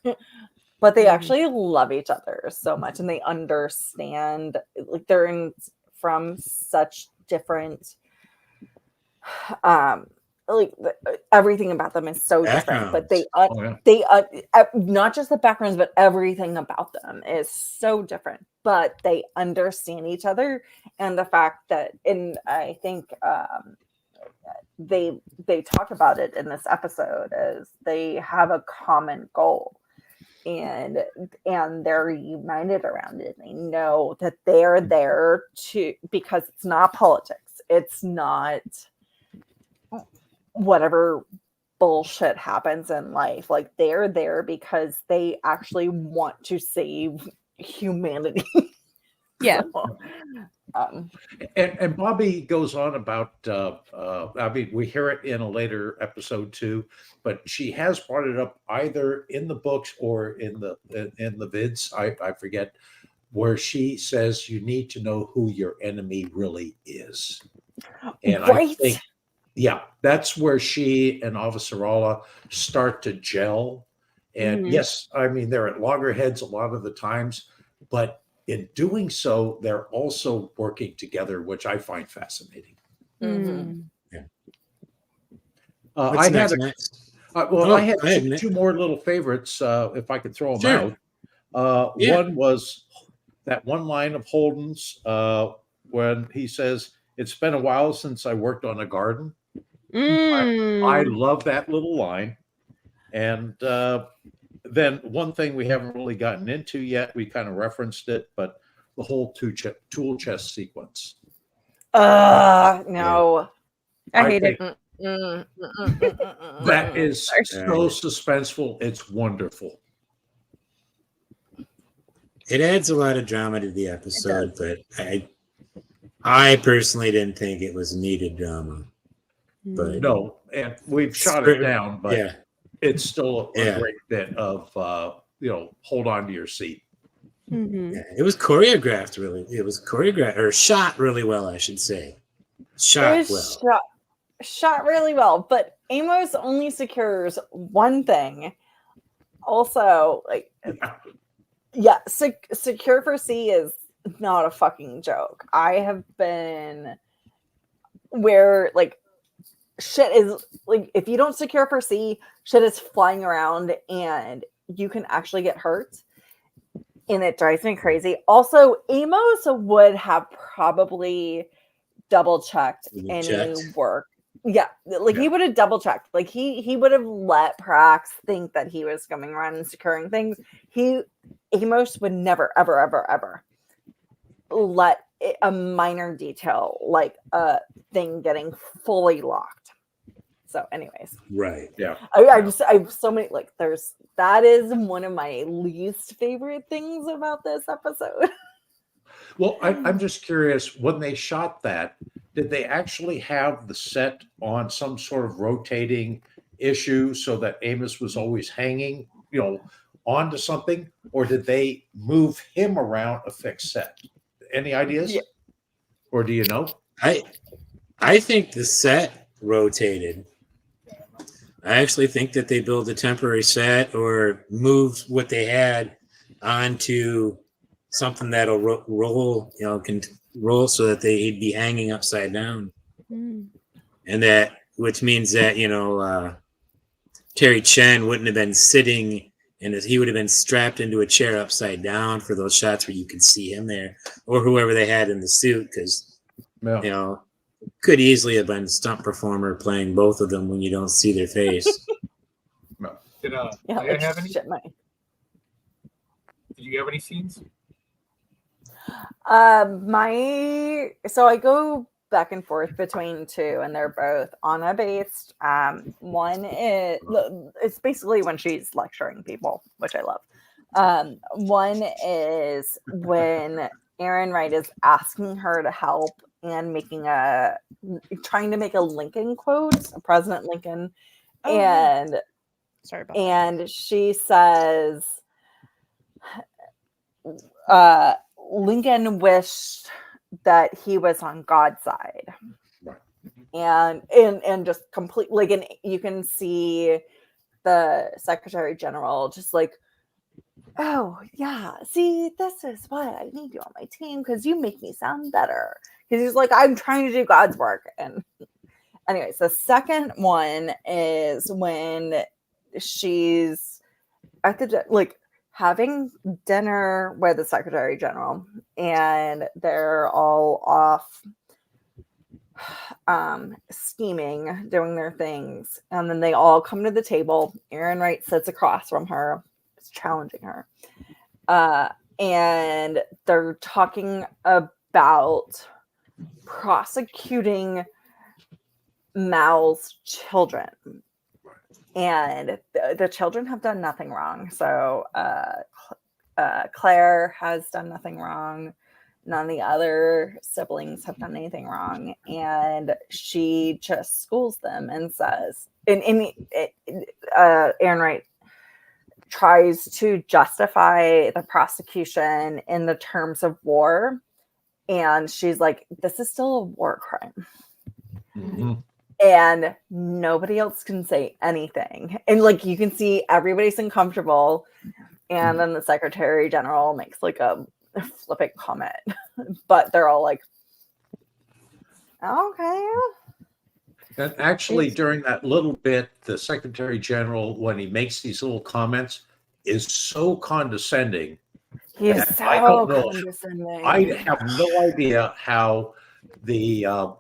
But they actually love each other so much, and they understand, like, they're from such different like everything about them is so different, but they not just the backgrounds, but everything about them is so different, but they understand each other. And the fact that, and I think they talk about it in this episode, is they have a common goal, and they're united around it. They know that they're there to, because it's not politics, it's not whatever bullshit happens in life. Like, they're there because they actually want to save humanity. And Bobby goes on about I mean, we hear it in a later episode too, but she has brought it up either in the books or in the vids, I forget, where she says you need to know who your enemy really is. And I think that's where she and Avasarala start to gel. And yes, I mean, they're at loggerheads a lot of the times, but in doing so, they're also working together, which I find fascinating. I had two more little favorites, if I could throw them out. One was that one line of Holden's when he says, "It's been a while since I worked on a garden." I love that little line. And then one thing we haven't really gotten into yet, we kind of referenced it, but the whole tool chest sequence. No. I hate it. Mm, mm, mm, mm. That is Sorry. so suspenseful. It's wonderful. It adds a lot of drama to the episode, but I personally didn't think it was needed drama. But No, and we've shot it down, but yeah, it's still a Yeah. great bit of hold on to your seat. Mhm. yeah, it was choreographed really. It was choreographed or shot really well, I should say. Shot It well. was shot really well, but Amos only secures one thing. Also, like, yeah, secure for C is not a fucking joke. I have been where like shit is like if you don't secure for C, shit is flying around and you can actually get hurt. And it drives me crazy. Also, Amos would have probably double checked any work. Yeah, like he would have double checked. Like he would have let Prax think that he was coming around and securing things. Amos would never, ever, ever, ever let a minor detail like a thing getting fully locked. So, anyways, Right. Yeah. I have so many like that is one of my least favorite things about this episode. Well, I'm just curious, when they shot that, did they actually have the set on some sort of rotating issue so that Amos was always hanging, onto something, or did they move him around a fixed set? Any ideas? Yeah. Or do you know? I think the set rotated. I actually think that they built a temporary set or moved what they had onto something that'll roll, can roll so that he'd be hanging upside down. Mm. And which means that, Terry Chen wouldn't have been sitting and he would have been strapped into a chair upside down for those shots where you could see him there or whoever they had in the suit. Cause could easily have been a stunt performer playing both of them when you don't see their face. Did Yeah, Leigh-A have any? shit money. Did you have any scenes? So I go back and forth between two, and they're both Anna based. One is it's basically when she's lecturing people, which I love. One is when Aaron Wright is asking her to help and trying to make a Lincoln quote, President Lincoln, and sorry about and she says, Lincoln wished that he was on God's side. Right. And just completely, like, and you can see the Secretary General just like, oh yeah, see, this is what I need you on my team because you make me sound better. Because he's like, I'm trying to do God's work. And anyways, the second one is when she's at the like having dinner with the Secretary General, and they're all off scheming, doing their things, and then they all come to the table. Aaron Wright sits across from her, is challenging her, and they're talking about prosecuting Mal's children. And the children have done nothing wrong. So Claire has done nothing wrong. None of the other siblings have done anything wrong. And she just schools them and says, Aaron Wright tries to justify the prosecution in the terms of war. And she's like, this is still a war crime. Mm-hmm. And nobody else can say anything. And like you can see everybody's uncomfortable. And then the Secretary General makes like a flippant comment. But they're all like, okay. And actually, during that little bit, the Secretary General, when he makes these little comments, is so condescending. He is that I so don't know. condescending. I have no idea how the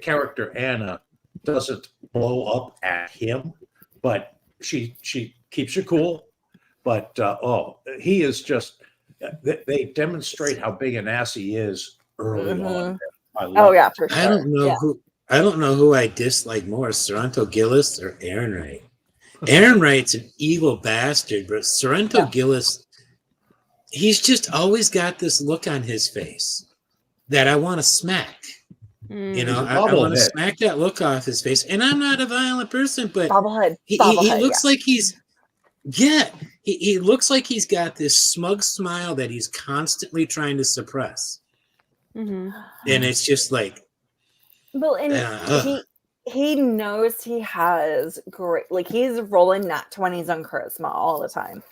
character Anna doesn't blow up at him, but she keeps you cool. But he is just. They demonstrate how big an ass he is early on. I love Oh yeah, for sure. I don't know Yeah. who I dislike more, Sorrento Gillis or Aaron Wright. Aaron Wright's an evil bastard, but Sorrento Gillis, he's just always got this look on his face that I want to smack. You know, I want to smack that look off his face. And I'm not a violent person, but he looks like he's he looks like he's got this smug smile that he's constantly trying to suppress. And it's just like, well, and he knows he has great, like he's rolling nat 20s on charisma all the time.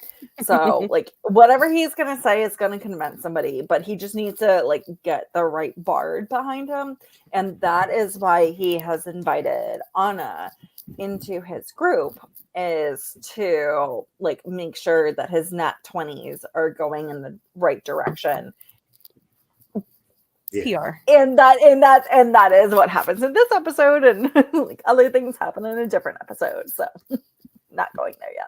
So like whatever he's gonna say is gonna convince somebody, but he just needs to like get the right bard behind him, and that is why he has invited Anna into his group, is to like make sure that his nat 20s are going in the right direction. PR. And that is what happens in this episode, and like other things happen in a different episode. So not going there yet.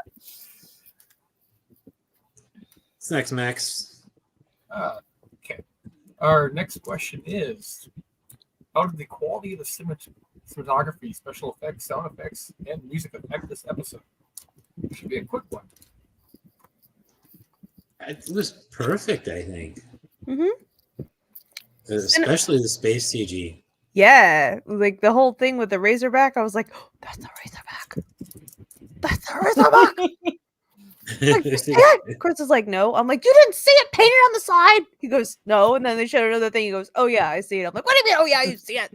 What's next, Max? Okay. Our next question is, how did the quality of the cinematography, special effects, sound effects, and music affect this episode? It should be a quick one. It was perfect, I think. Mm-hmm. Especially the space CG. Yeah, like the whole thing with the Razorback, I was like, oh, that's the Razorback. That's the Razorback. Like, you see it? Chris is like, no. I'm like, you didn't see it painted on the side? He goes, no. And then they showed another thing. He goes, oh, yeah, I see it. I'm like, what do you mean? Oh, yeah, you see it.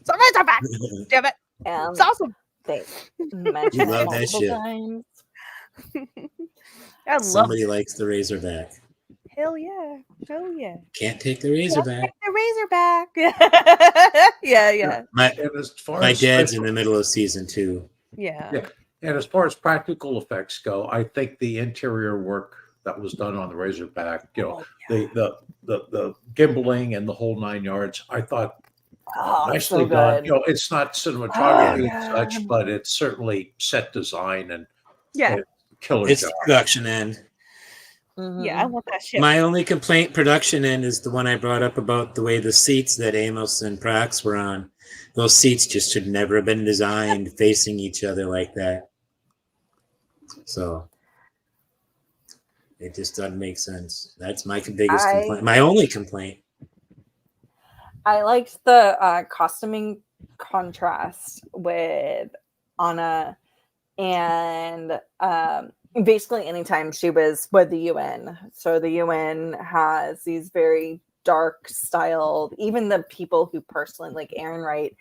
It's a Razorback. Damn it. It's awesome. They You mentioned love it that multiple shit. times. I love Somebody it. likes the Razorback. Hell yeah. Hell yeah. Can't take the Razorback. The Razorback. yeah. My And as far my as dad's special- in the middle of season 2. Yeah. And as far as practical effects go, I think the interior work that was done on the Razorback, you know, the gimbaling and the whole 9 yards, I thought nicely so done. good. You know, it's not cinematography Oh, and such, but it's certainly set design and Yeah. killer It's job. the production end. Yeah, I want that shit. My only complaint, production end, is the one I brought up about the way the seats that Amos and Prax were on. Those seats just should never have been designed facing each other like that. So it just doesn't make sense. That's my biggest complaint. My only complaint. I liked the costuming contrast with Anna, and basically anytime she was with the UN. So the UN has these very dark styled, even the people who personally, like Aaron Wright,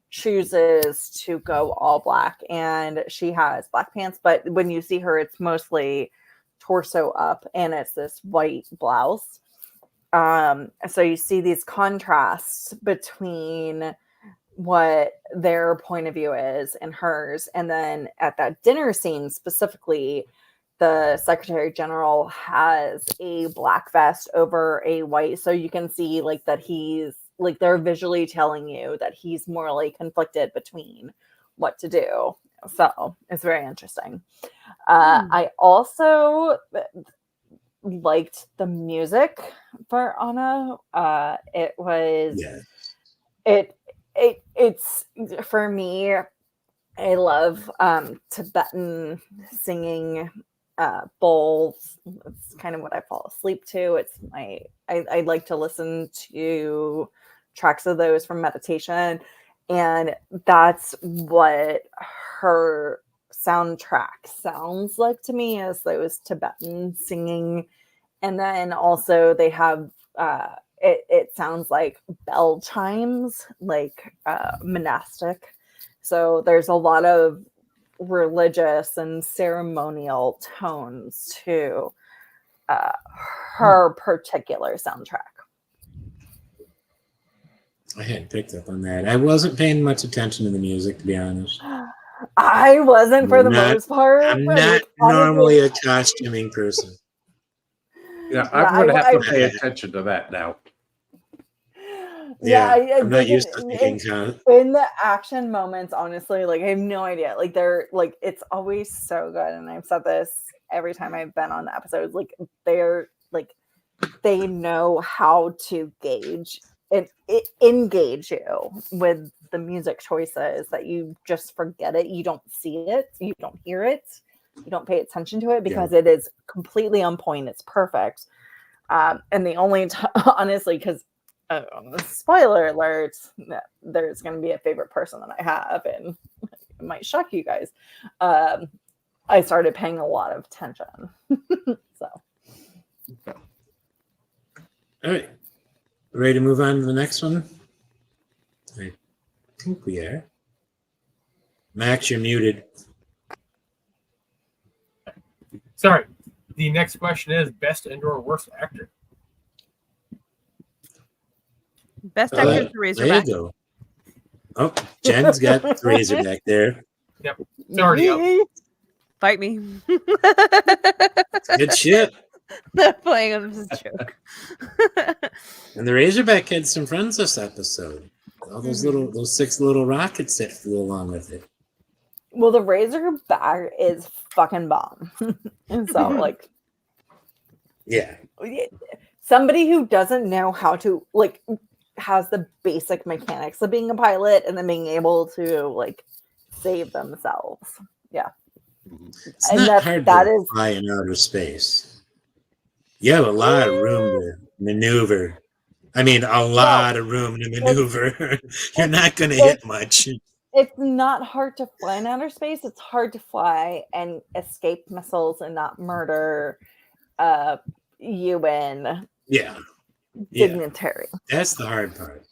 chooses to go all black, and she has black pants, but when you see her, it's mostly torso up, and it's this white blouse. So you see these contrasts between what their point of view is and hers. And then at that dinner scene specifically, the Secretary General has a black vest over a white, so you can see like that he's like, they're visually telling you that he's morally conflicted between what to do. So it's very interesting. I also liked the music for Anna. It was it's for me, I love Tibetan singing bowls. It's kind of what I fall asleep to. It's I like to listen to tracks of those from meditation, and that's what her soundtrack sounds like to me, as those Tibetan singing. And then also they have it sounds like bell chimes, like monastic. So there's a lot of religious and ceremonial tones to her particular soundtrack. I hadn't picked up on that. I wasn't paying much attention to the music, to be honest. I wasn't for the most part. I'm but, not like, normally honestly, a costuming person. Yeah, I'm going to have to pay attention to that now. I'm not used to thinking kind in the action moments, honestly, like I have no idea. Like they're like it's always so good. And I've said this every time I've been on the episodes, like they're like they know how to gauge and engage you with the music choices that you just forget it. You don't see it, you don't hear it, you don't pay attention to it because it is completely on point. It's perfect. And the only honestly, because spoiler alert, there's going to be a favorite person that I have, and it might shock you guys. I started paying a lot of attention. So, all right, ready to move on to the next one? I think we are. Max, you're muted. Sorry. The next question is best and/or worst actor. Best actor is the There Razorback. you go. Oh, Jen's got the Razorback there. Yep. It's already up. Fight me. Good shit. Not playing on this joke. And the Razorback had some friends this episode. All those 6 little rockets that flew along with it. well, the Razorback is fucking bomb. And so, like, Yeah. somebody who doesn't know how to like has the basic mechanics of being a pilot and then being able to like save themselves. Yeah. It's And not that hard to is fly in outer space. You have a lot of room to maneuver. I mean, a lot of room to maneuver. You're not going to hit much. it's not hard to fly in outer space. It's hard to fly and escape missiles and not murder UN Yeah. dignitary. That's the hard part.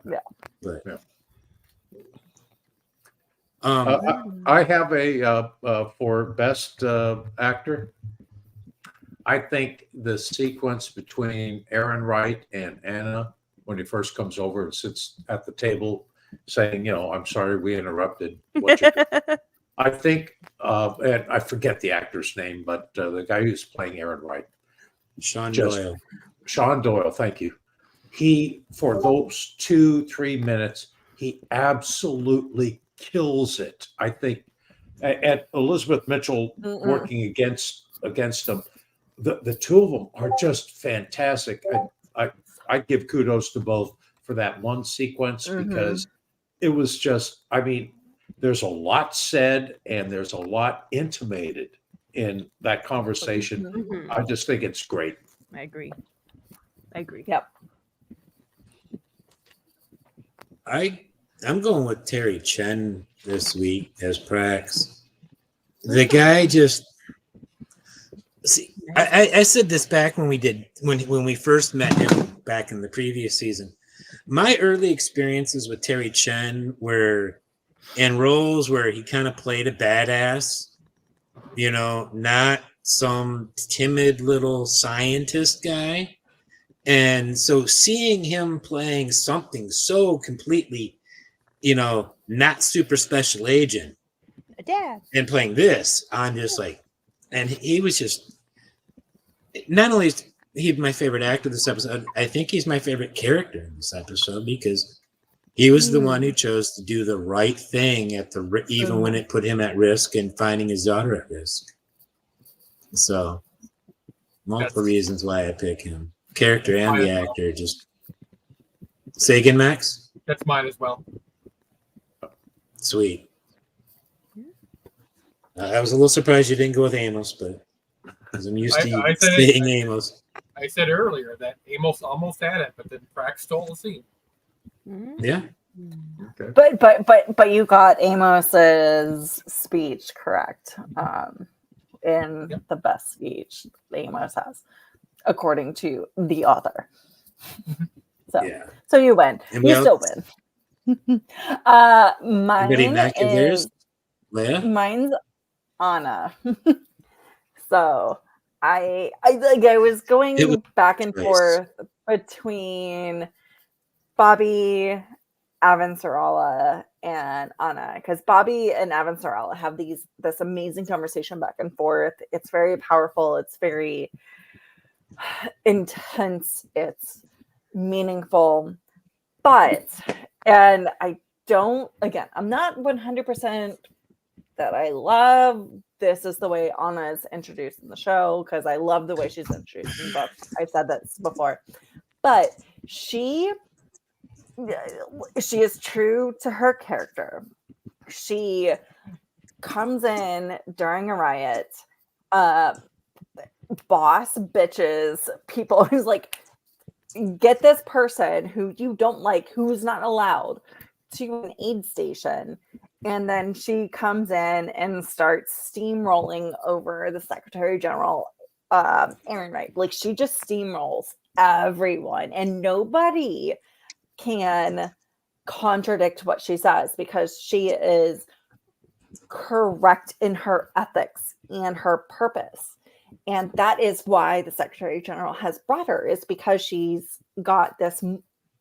Yeah. But, Yeah. I I have a for best actor. I think the sequence between Aaron Wright and Anna when he first comes over and sits at the table saying, I'm sorry we interrupted. I think, and I forget the actor's name, but the guy who's playing Aaron Wright, Sean Doyle. Sean Doyle, thank you. He, for those 2-3 minutes, he absolutely kills it. I think, and Elizabeth Mitchell working against him, the two of them are just fantastic. I give kudos to both for that one sequence because it was just, I mean, there's a lot said and there's a lot intimated in that conversation. I just think it's great. I agree. Yep. I'm going with Terry Chen this week as Prax. The guy just see. I said this back when we first met him back in the previous season. My early experiences with Terry Chen were in roles where he kind of played a badass, not some timid little scientist guy. And so seeing him playing something so completely, not super special agent and playing this, I'm just like, and he was just, not only is he my favorite actor this episode, I think he's my favorite character in this episode because he was the one who chose to do the right thing even when it put him at risk and finding his daughter at risk. So multiple reasons why I pick him. Character and the actor. Just say again, Max. That's mine as well. Sweet. I was a little surprised you didn't go with Amos, but because I'm used to you saying Amos. I said earlier that Amos almost had it, but then Prax stole the scene. Yeah. Okay. But you got Amos's speech correct. In the best speech Amos has, according to the author. So you win. You still win. Mine's Anna. So I was going back and forth between Bobby Avancerala and Anna, because Bobby and Avancerala have this amazing conversation back and forth. It's very powerful. It's very intense. It's meaningful. But, and I don't, again, I'm not 100% that I love this is the way Anna is introduced in the show, because I love the way she's introduced in the book. I've said that before. But she is true to her character. She comes in during a riot, boss bitches people who's like, get this person who you don't like, who's not allowed, to an aid station. And then she comes in and starts steamrolling over the Secretary General, Aaron Wright. Like, she just steamrolls everyone, and nobody can contradict what she says, because she is correct in her ethics and her purpose. And that is why the Secretary General has brought her, is because she's got this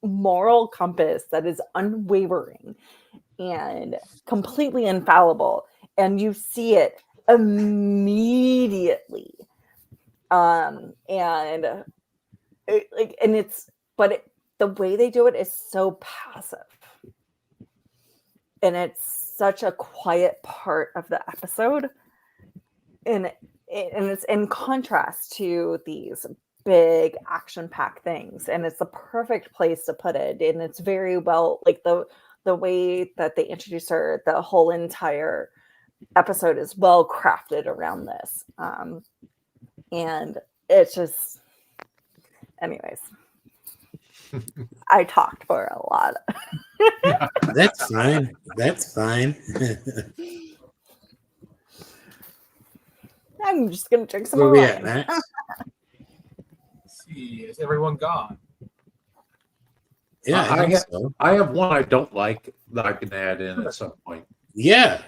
moral compass that is unwavering and completely infallible. And you see it immediately. The way they do it is so passive. And it's such a quiet part of the episode. And it's in contrast to these big action-packed things. And it's the perfect place to put it. And it's very well, like the way that they introduce her, the whole entire episode is well crafted around this. And it's just, anyways, I talked for a lot. That's fine. That's fine. I'm just going to drink some Where more we at, wine. Max? Let's see, is everyone gone? Yeah, I think so. I have one I don't like that I can add in at some point. Yeah.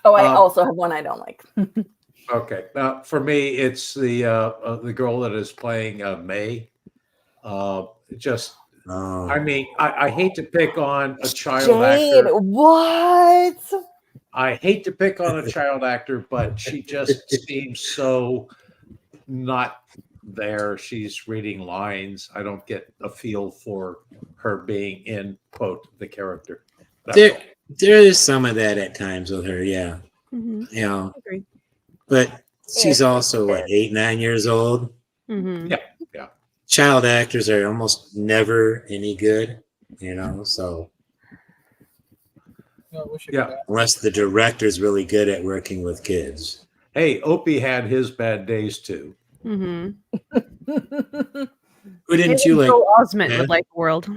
Oh, I also have one I don't like. Okay. For me, it's the girl that is playing May. I mean, I hate to pick on a child Jade, actor. what? I hate to pick on a child actor, but she just seems so not there. She's reading lines. I don't get a feel for her being in, quote, the character. There is some of that at times with her, yeah. Mm-hmm. You know, Agreed. but she's also, what, 8, 9 years old? Mm-hmm. Yeah. Child actors are almost never any good, you know, so No, I wish I Yeah. could add. unless the director's really good at working with kids. Hey, Opie had his bad days too. Mm-hmm. Who didn't you like? Joel Osment Yeah. would like the world.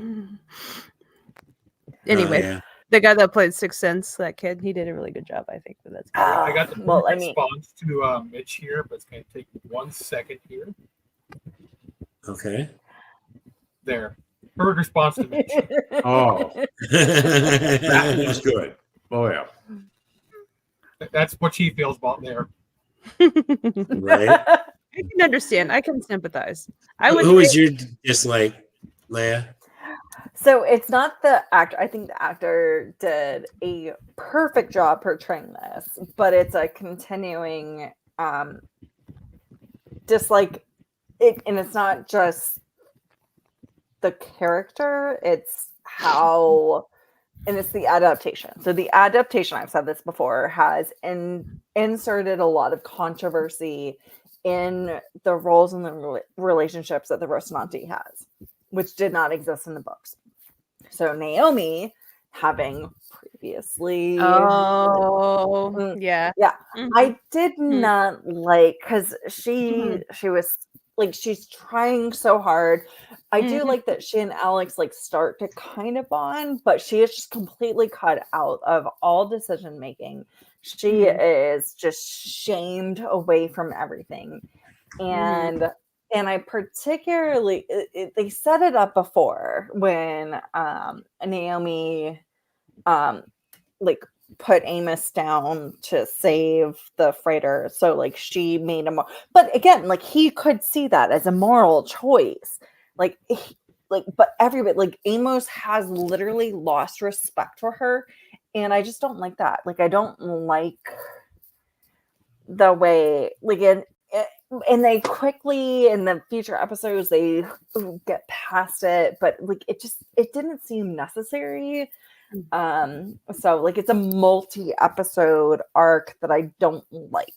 Anyway, Yeah. the guy that played Sixth Sense, that kid, he did a really good job, I think. But that's I got the well, I perfect mean, response to Mitch here, but it's going to take 1 second here. Okay. There. Perfect response to Mitch. Oh, that was good. Oh yeah. That's what she feels about there. Right. I can understand. I can sympathize. I would. Who was your dislike, Leigh-A? So it's not the actor. I think the actor did a perfect job portraying this, but it's a continuing dislike. And it's not just the character; it's how, and it's the adaptation. So the adaptation, I've said this before, has inserted a lot of controversy in the roles and the relationships that the Rocinante has, which did not exist in the books. So Naomi, having previously, Oh, yeah. Mhm. I did not like, because she was like, she's trying so hard. I do like that she and Alex like start to kind of bond, but she is just completely cut out of all decision making. She is just shamed away from everything. And I particularly, they set it up before when Naomi like put Amos down to save the freighter. So like she made him, but again, like he could see that as a moral choice. But everybody, like Amos has literally lost respect for her. And I just don't like that. Like, I don't like the way, like, and they quickly in the future episodes they get past it, but like it didn't seem necessary. So like it's a multi-episode arc that I don't like.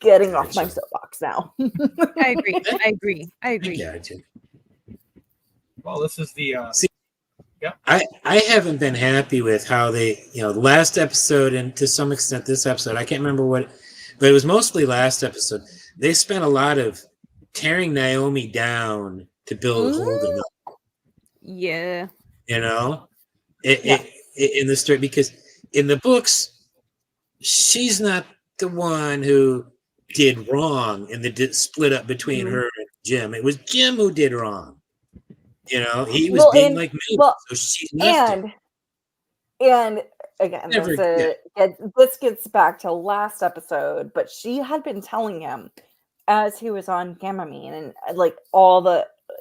Getting off my soapbox now. I agree. Gotcha. Well, this is the I haven't been happy with how they, the last episode and to some extent this episode, I can't remember what, but it was mostly last episode. They spent a lot of tearing Naomi down to build Holden up. Yeah. In the story, because in the books, she's not the one who did wrong in the split up between her and Jim. It was Jim who did wrong. He was being like me, so she left him. And again, this gets back to last episode, but she had been telling him as he was on Gamamine and like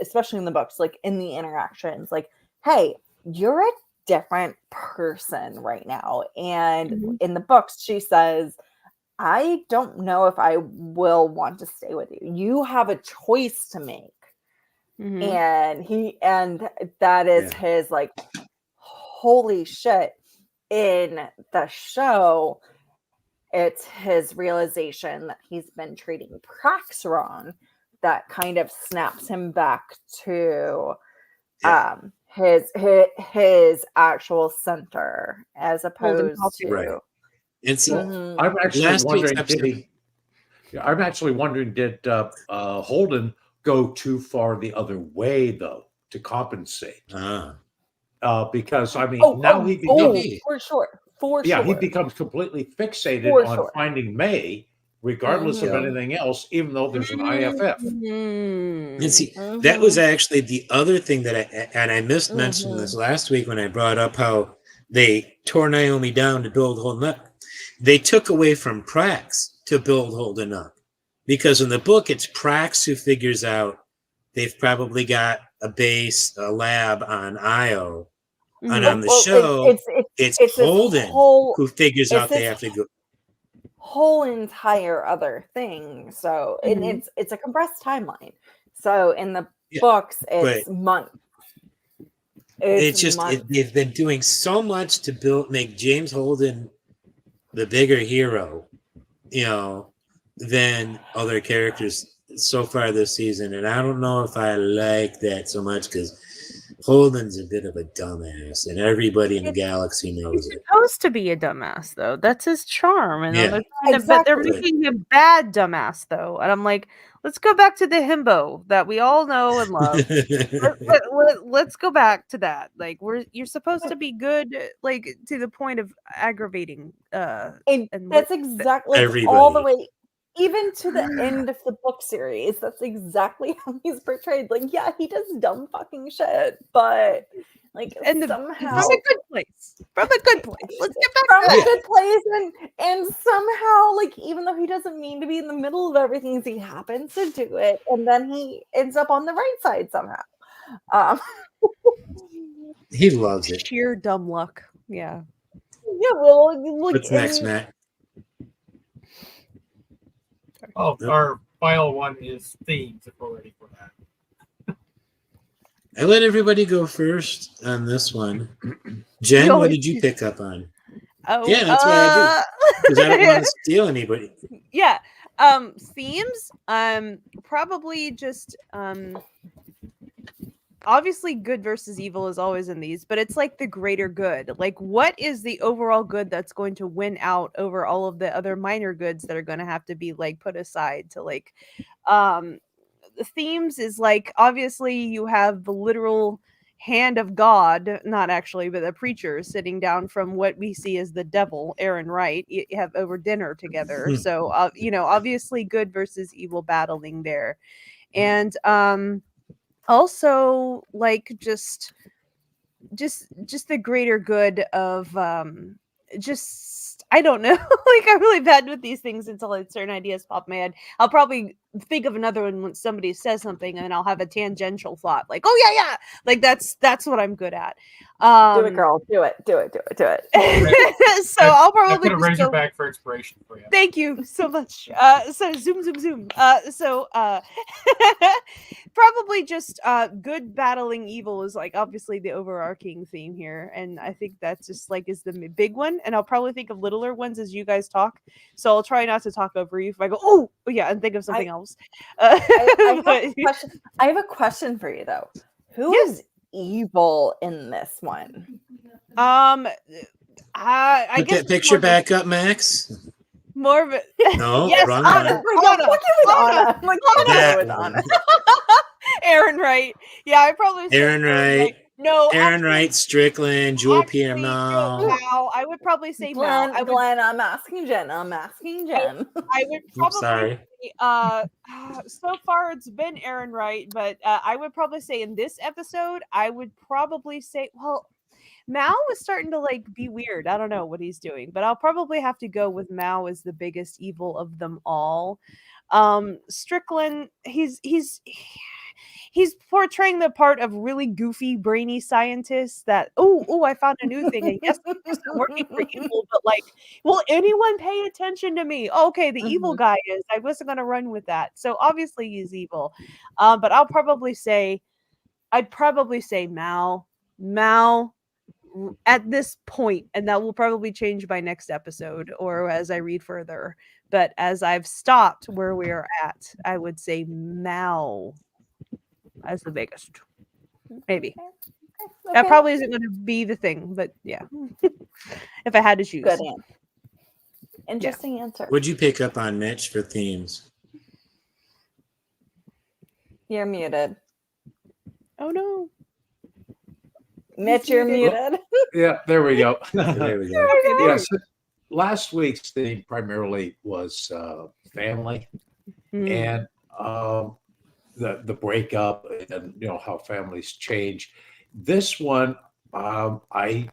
especially in the books, like in the interactions, like, hey, you're a different person right now. And in the books, she says, I don't know if I will want to stay with you. You have a choice to make. And that is his like, holy shit. In the show, it's his realization that he's been treating Prax wrong that kind of snaps him back to his actual center as opposed to right. And so I'm actually wondering, did Holden go too far the other way though to compensate? Because I mean, he becomes for sure. He becomes completely fixated on finding May, regardless of anything else, even though there's an IFF. And see, that was actually the other thing that I missed mentioning this last week when I brought up how they tore Naomi down to build Holden up. They took away from Prax to build Holden up, because in the book it's Prax who figures out they've probably got a lab on Io, and on the show it's Holden who figures out they have to go. Whole entire other thing. So it's a compressed timeline. So in the books, it's months. They've been doing so much to make James Holden the bigger hero, than other characters so far this season, and I don't know if I like that so much because Holden's a bit of a dumbass, and everybody in the galaxy knows He's it. supposed to be a dumbass, though. That's his charm, and exactly. They're making him bad dumbass, though. And I'm like, let's go back to the himbo that we all know and love. Let's go back to that. Like, you're supposed to be good, like to the point of aggravating. And that's exactly all the way. Even to the end of the book series, that's exactly how he's portrayed. Like, yeah, he does dumb fucking shit, but like somehow from a good place. Let's get back from a good place, and somehow, like, even though he doesn't mean to be in the middle of everything, he happens to do it, and then he ends up on the right side somehow. He loves it. Sheer dumb luck. Yeah. Yeah. Well, look. What's next, Matt? Our final one is themes, if we're ready for that. I let everybody go first on this one. Jen, what did you pick up on? Oh, yeah, that's what I do. Because I don't want to steal anybody. Yeah. Themes, probably just obviously good versus evil is always in these, but it's like the greater good. Like, what is the overall good that's going to win out over all of the other minor goods that are going to have to be like put aside to like the themes is like, obviously you have the literal hand of God, not actually, but the preacher sitting down from what we see as the devil, Aaron Wright, you have over dinner together. So obviously good versus evil battling there. And also like just the greater good of I don't know. Like, I'm really bad with these things until certain ideas pop in my head. I'll probably think of another one when somebody says something, and I'll have a tangential thought like, oh yeah, like that's what I'm good at. Do it, girl. Do it. So I'll probably I've got a just go. Razorback for inspiration for you. Thank you so much. So zoom. Probably just good battling evil is like obviously the overarching theme here, and I think that's just like is the big one. And I'll probably think of littler ones as you guys talk. So I'll try not to talk over you if I go, oh yeah, and think of something else. I have a question for you though. Who is evil in this one? I Put guess that picture back up, Max. more of it. No, Yes, wrong Anna. one. Anna. Like, That Anna. Aaron Wright. Yeah, I probably say Aaron Wright. No, Aaron Wright, Strickland, Jewel Pierre actually, Mao. Mal. I would probably say Glenn, Mal. Glenn, I'm asking Jen. I would I'm probably sorry. so far it's been Aaron Wright, but I would probably say in this episode, I would probably say, well, Mal was starting to like be weird. I don't know what he's doing, but I'll probably have to go with Mal as the biggest evil of them all. Strickland, he's portraying the part of really goofy, brainy scientist that I found a new thing. And yes, I'm working for evil, but like, will anyone pay attention to me? Okay, the evil guy is. I wasn't gonna run with that. So obviously he's evil. But I'd probably say Mal at this point, and that will probably change by next episode or as I read further. But as I've stopped where we are at, I would say Mal as the biggest. Maybe. Okay. That probably isn't going to be the thing, but yeah. If I had to choose. Good answer. Interesting answer. What'd you pick up on, Mitch, for themes? You're muted. Oh no. Mitch, you're muted. Yeah, there we go. There we go. Okay, Yes, last week's theme primarily was family and the breakup and how families change. This one, I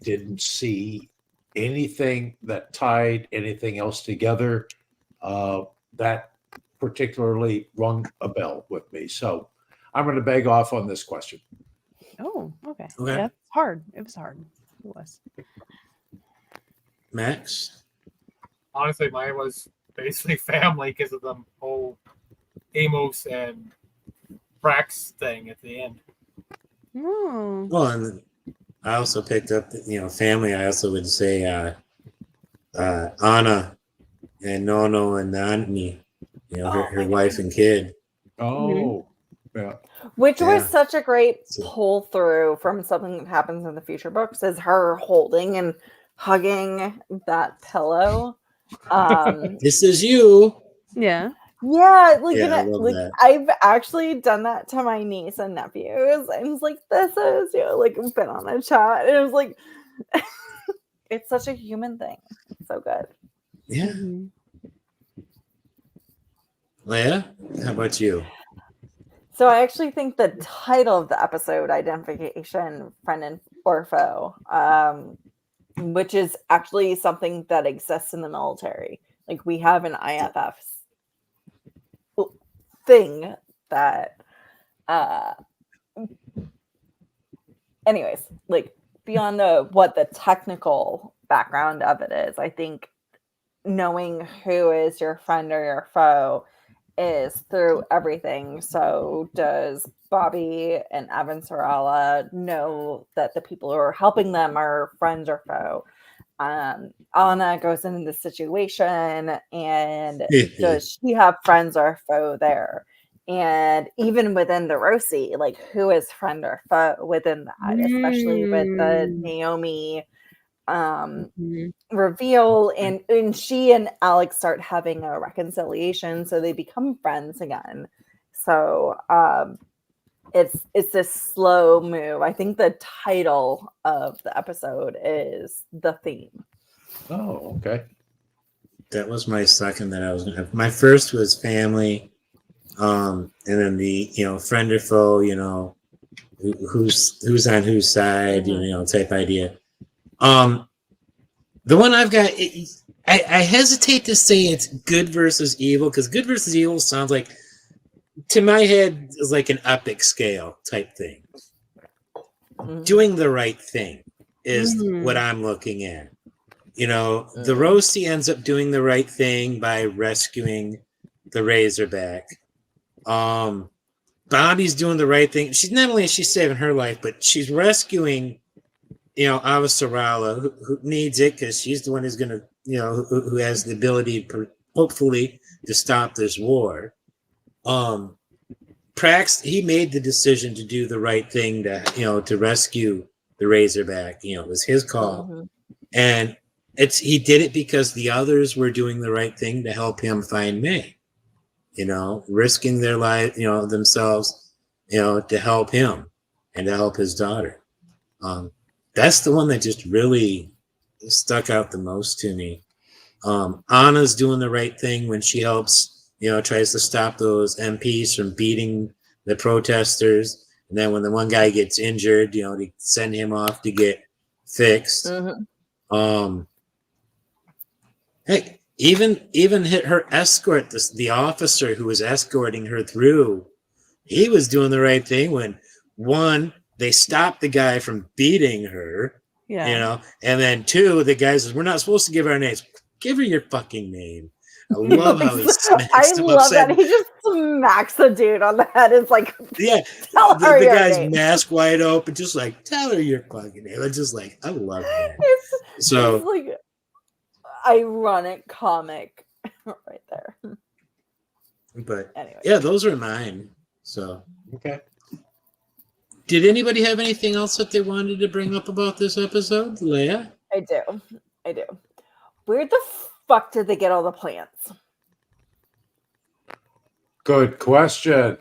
didn't see anything that tied anything else together that particularly rung a bell with me. So I'm going to beg off on this question. Oh, okay. Okay. Yeah, it's hard. It was hard. It was. Max? Honestly, mine was basically family because of the whole Amos and Brax thing at the end. Oh. Well, and I also picked up, family. I also would say Anna and Nono and Nani, her wife and kid. Oh, yeah. Which was Yeah. such a great pull through from something that happens in the future books is her holding and hugging that pillow. This is you. Yeah. Yeah, like, Yeah, I love that. I've actually done that to my niece and nephews. And it's like, this is like we've been on a chat. And it was like it's such a human thing. It's so good. Yeah. Leigh-A, how about you? So I actually think the title of the episode, Identification, Friend or Foe, which is actually something that exists in the military. Like we have an IFF thing that anyways, like beyond what the technical background of it is, I think knowing who is your friend or your foe is through everything. So does Bobby and Evan Sorella know that the people who are helping them are friends or foe? Anna goes into the situation, and does she have friends or foe there? And even within the Rosie, like who is friend or foe within that, especially with the Naomi reveal, and she and Alex start having a reconciliation, so they become friends again. So it's this slow move. I think the title of the episode is the theme. Oh, okay. That was my second that I was going to have. My first was family. And then the, friend or foe, who's on whose side, type idea. The The one I've got, I hesitate to say it's good versus evil, because good versus evil sounds like, to my head, is like an epic scale type thing. Doing the right thing is what I'm looking at. You know, the Roasty ends up doing the right thing by rescuing the Razorback. Bobby's doing the right thing. She's not only is she saving her life, but she's rescuing, you know, Avasarala, who needs it, because she's the one who's going to, you know, who has the ability, hopefully, to stop this war. Prax, he made the decision to do the right thing, to, you know, to rescue the Razorback. You know, it was his call, and he did it because the others were doing the right thing to help him find May. You know, risking their life, you know, themselves, you know, to help him and to help his daughter. That's the one that just really stuck out the most to me. Anna's doing the right thing when she helps, you know, tries to stop those MPs from beating the protesters. And then when the one guy gets injured, you know, they send him off to get fixed. Hey, even hit her escort, the officer who was escorting her through, he was doing the right thing when, one, they stopped the guy from beating her, you know, and then two, the guy says, we're not supposed to give our names. Give her your fucking name. I love how he smacks him love upside. that. He just smacks the dude on the head. It's like, yeah, tell her the your guy's name. mask wide open, just like, tell her your fucking name. It's just like, I love that. It's like ironic comic right there. But anyway, yeah, those are mine. So Okay. did anybody have anything else that they wanted to bring up about this episode, Leigh-A? I do. Where the fuck did they get all the plants? Good question.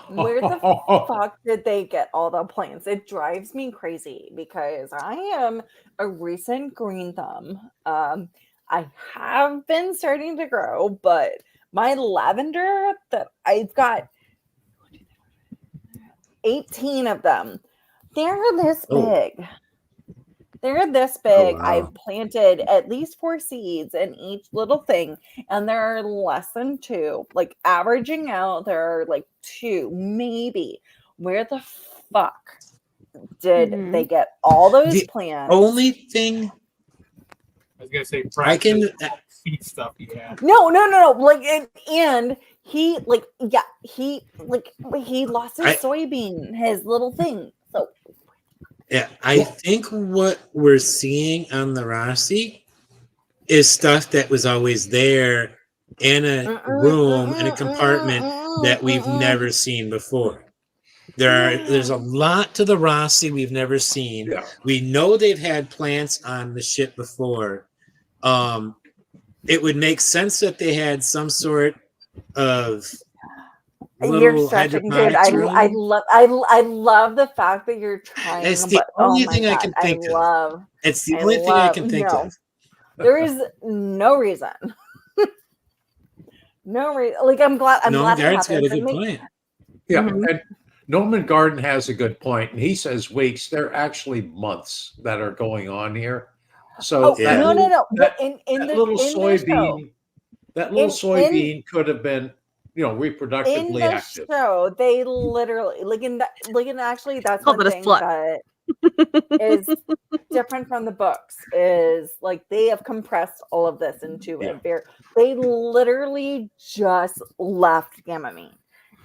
Where the fuck did they get all the plants? It drives me crazy because I am a recent green thumb. I have been starting to grow, but my lavender that I've got 18 of them, they're this big. They're this big. Oh, wow. I've planted at least 4 seeds in each little thing, and there are less than 2. Like averaging out, there are like 2, maybe. Where the fuck did they get all those plants? Only thing I was gonna say, I can seed stuff he had. No. Like, and he lost his soybean, his little thing. So. Yeah, I think what we're seeing on the Rossi is stuff that was always there in a room, in a compartment that we've never seen before. There's a lot to the Rossi we've never seen. Yeah. We know they've had plants on the ship before. It would make sense that they had some sort of You're stretching, dude. I love the fact that you're trying. It's the only thing I can think of. It's the only thing I can think of. There is no reason. No reason. Like I'm glad. Garrett's got a good point. Yeah, and Norman Garden has a good point, and he says weeks. They're actually months that are going on here. So no. That In little soybean could have been, you know, reproductively active. So they literally actually that's Call one it a thing slut. that is different from the books is like they have compressed all of this into a very. They literally just left Gamamine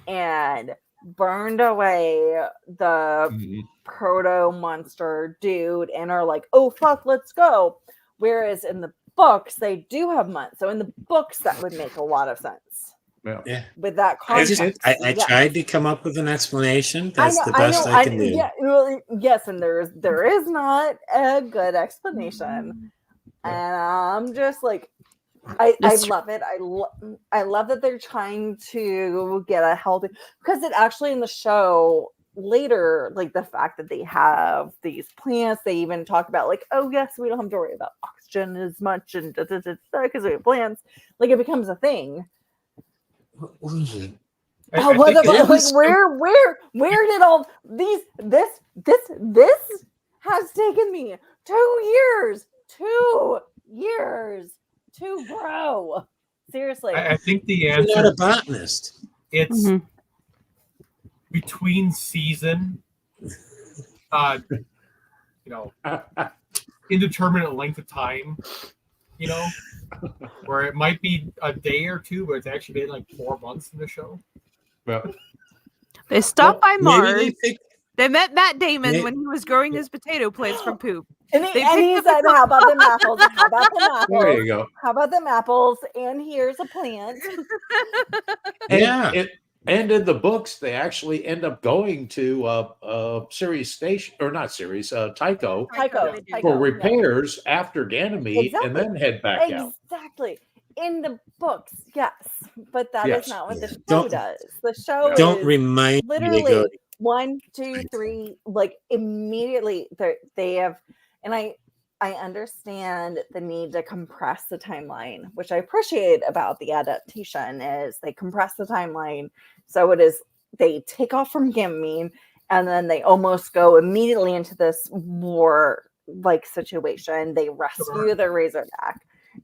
and burned away the proto monster dude and are like, oh fuck, let's go. Whereas in the books they do have months, so in the books that would make a lot of sense. Yeah. With that concept, I tried to come up with an explanation. That's the best I can do. Yeah, well, yes, and there is not a good explanation, and I'm just like, I love it. I love that they're trying to get a healthy, because it actually in the show later, like the fact that they have these plants, they even talk about like, oh yes, we don't have to worry about oxygen as much and because we have plants. Like it becomes a thing. What was it? Where did all these this has taken me 2 years 2 years to grow. Seriously. I think the You're answer not a botanist. it's Mhm. between season, indeterminate length of time, where it might be a day or two, but it's actually been like 4 months in the show. Well, They stopped by Maybe Mars. they picked. They met Matt Damon May- when he was growing his potato plants from poop. And They he picked up said, a how about them apples? How about them apples? there you go. How about them apples? And here's a plant. Yeah. And in the books, they actually end up going to Ceres station, or not Ceres, Tycho Tycho. They do. Tycho, for yeah. repairs after Ganymede, and then head back out. Exactly. In the books, yes. But that Yes. is not what the Yeah. show Don't- does. The show Don't is remind me to go. literally 1, 2, 3, like immediately they have, and I understand the need to compress the timeline, which I appreciate about the adaptation is they compress the timeline. So it is, they take off from Ganymede and then they almost go immediately into this war like situation. They rescue the Razorback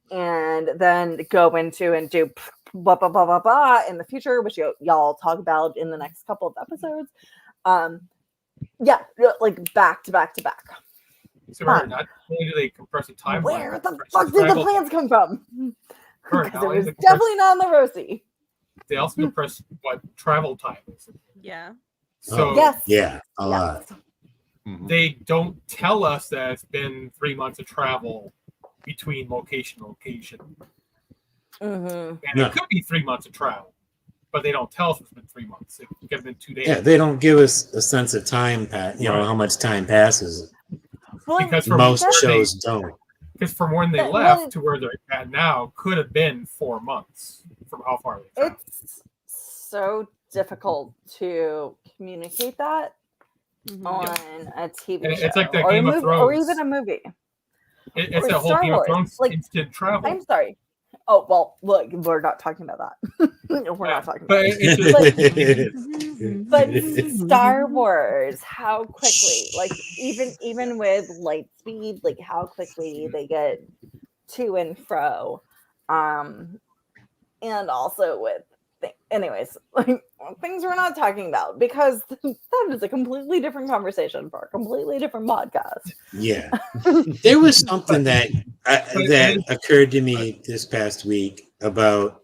and then go into and do blah blah blah blah blah in the future, which y'all talk about in the next couple of episodes. Like back to back to back. So not only do they compress the timeline, Where the compress fuck did the travel plans come from? Sure, Because not it only was do they compress- definitely not on the Rosie. They also compress what travel time is. Yeah. So Yes. Yeah, a lot. Mhm. they don't tell us that it's been 3 months of travel between location to location. Mm-hmm. And No. it could be 3 months of travel, but they don't tell us it's been 3 months. It could have been 2 days. Yeah, they don't give us a sense of time, Right. how much time passes. Well, Because from Most where shows don't. Because from when they But- left well, to where they're at now could have been 4 months from how far they traveled. it's so difficult to communicate that Mhm. on a TV And show it's like that or a Game of movie, or Thrones. even a movie. It's or that whole Star Game of Wars, Thrones like, instant travel. I'm sorry. Oh well, look, we're not talking about that. We're not talking about But that. it's just, But Star Wars, how quickly, like even with light speed, like how quickly they get to and fro, and also with anyways, like things we're not talking about because that is a completely different conversation for a completely different podcast. Yeah. There was something that occurred to me this past week about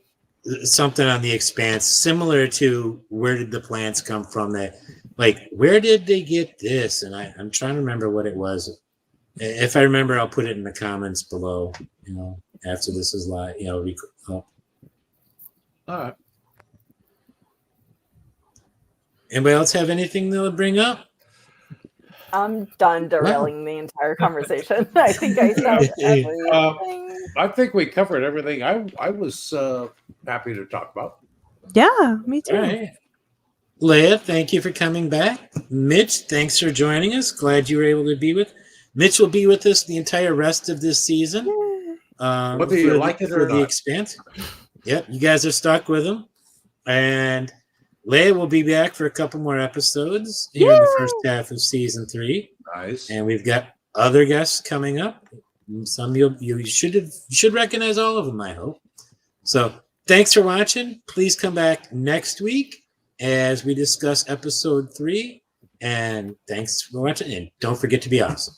something on the Expanse, similar to where did the plants come from? That, like, where did they get this? And I'm trying to remember what it was. If I remember, I'll put it in the comments below. After this is live. All right. Anybody else have anything they'll bring up? I'm done derailing the entire conversation. I think I said everything. I think we covered everything I was happy to talk about. Yeah, me too. All right. Leigh-A, thank you for coming back. Mitch, thanks for joining us. Glad you were able to be with. Mitch will be with us the entire rest of this season. Whether you like it or the not. Expanse. Yep, you guys are stuck with him. And Leigh will be back for a couple more episodes here in the first half of season 3. Nice. And we've got other guests coming up. Some you should recognize all of them, I hope. So thanks for watching. Please come back next week as we discuss episode 3. And thanks for watching. And don't forget to be awesome.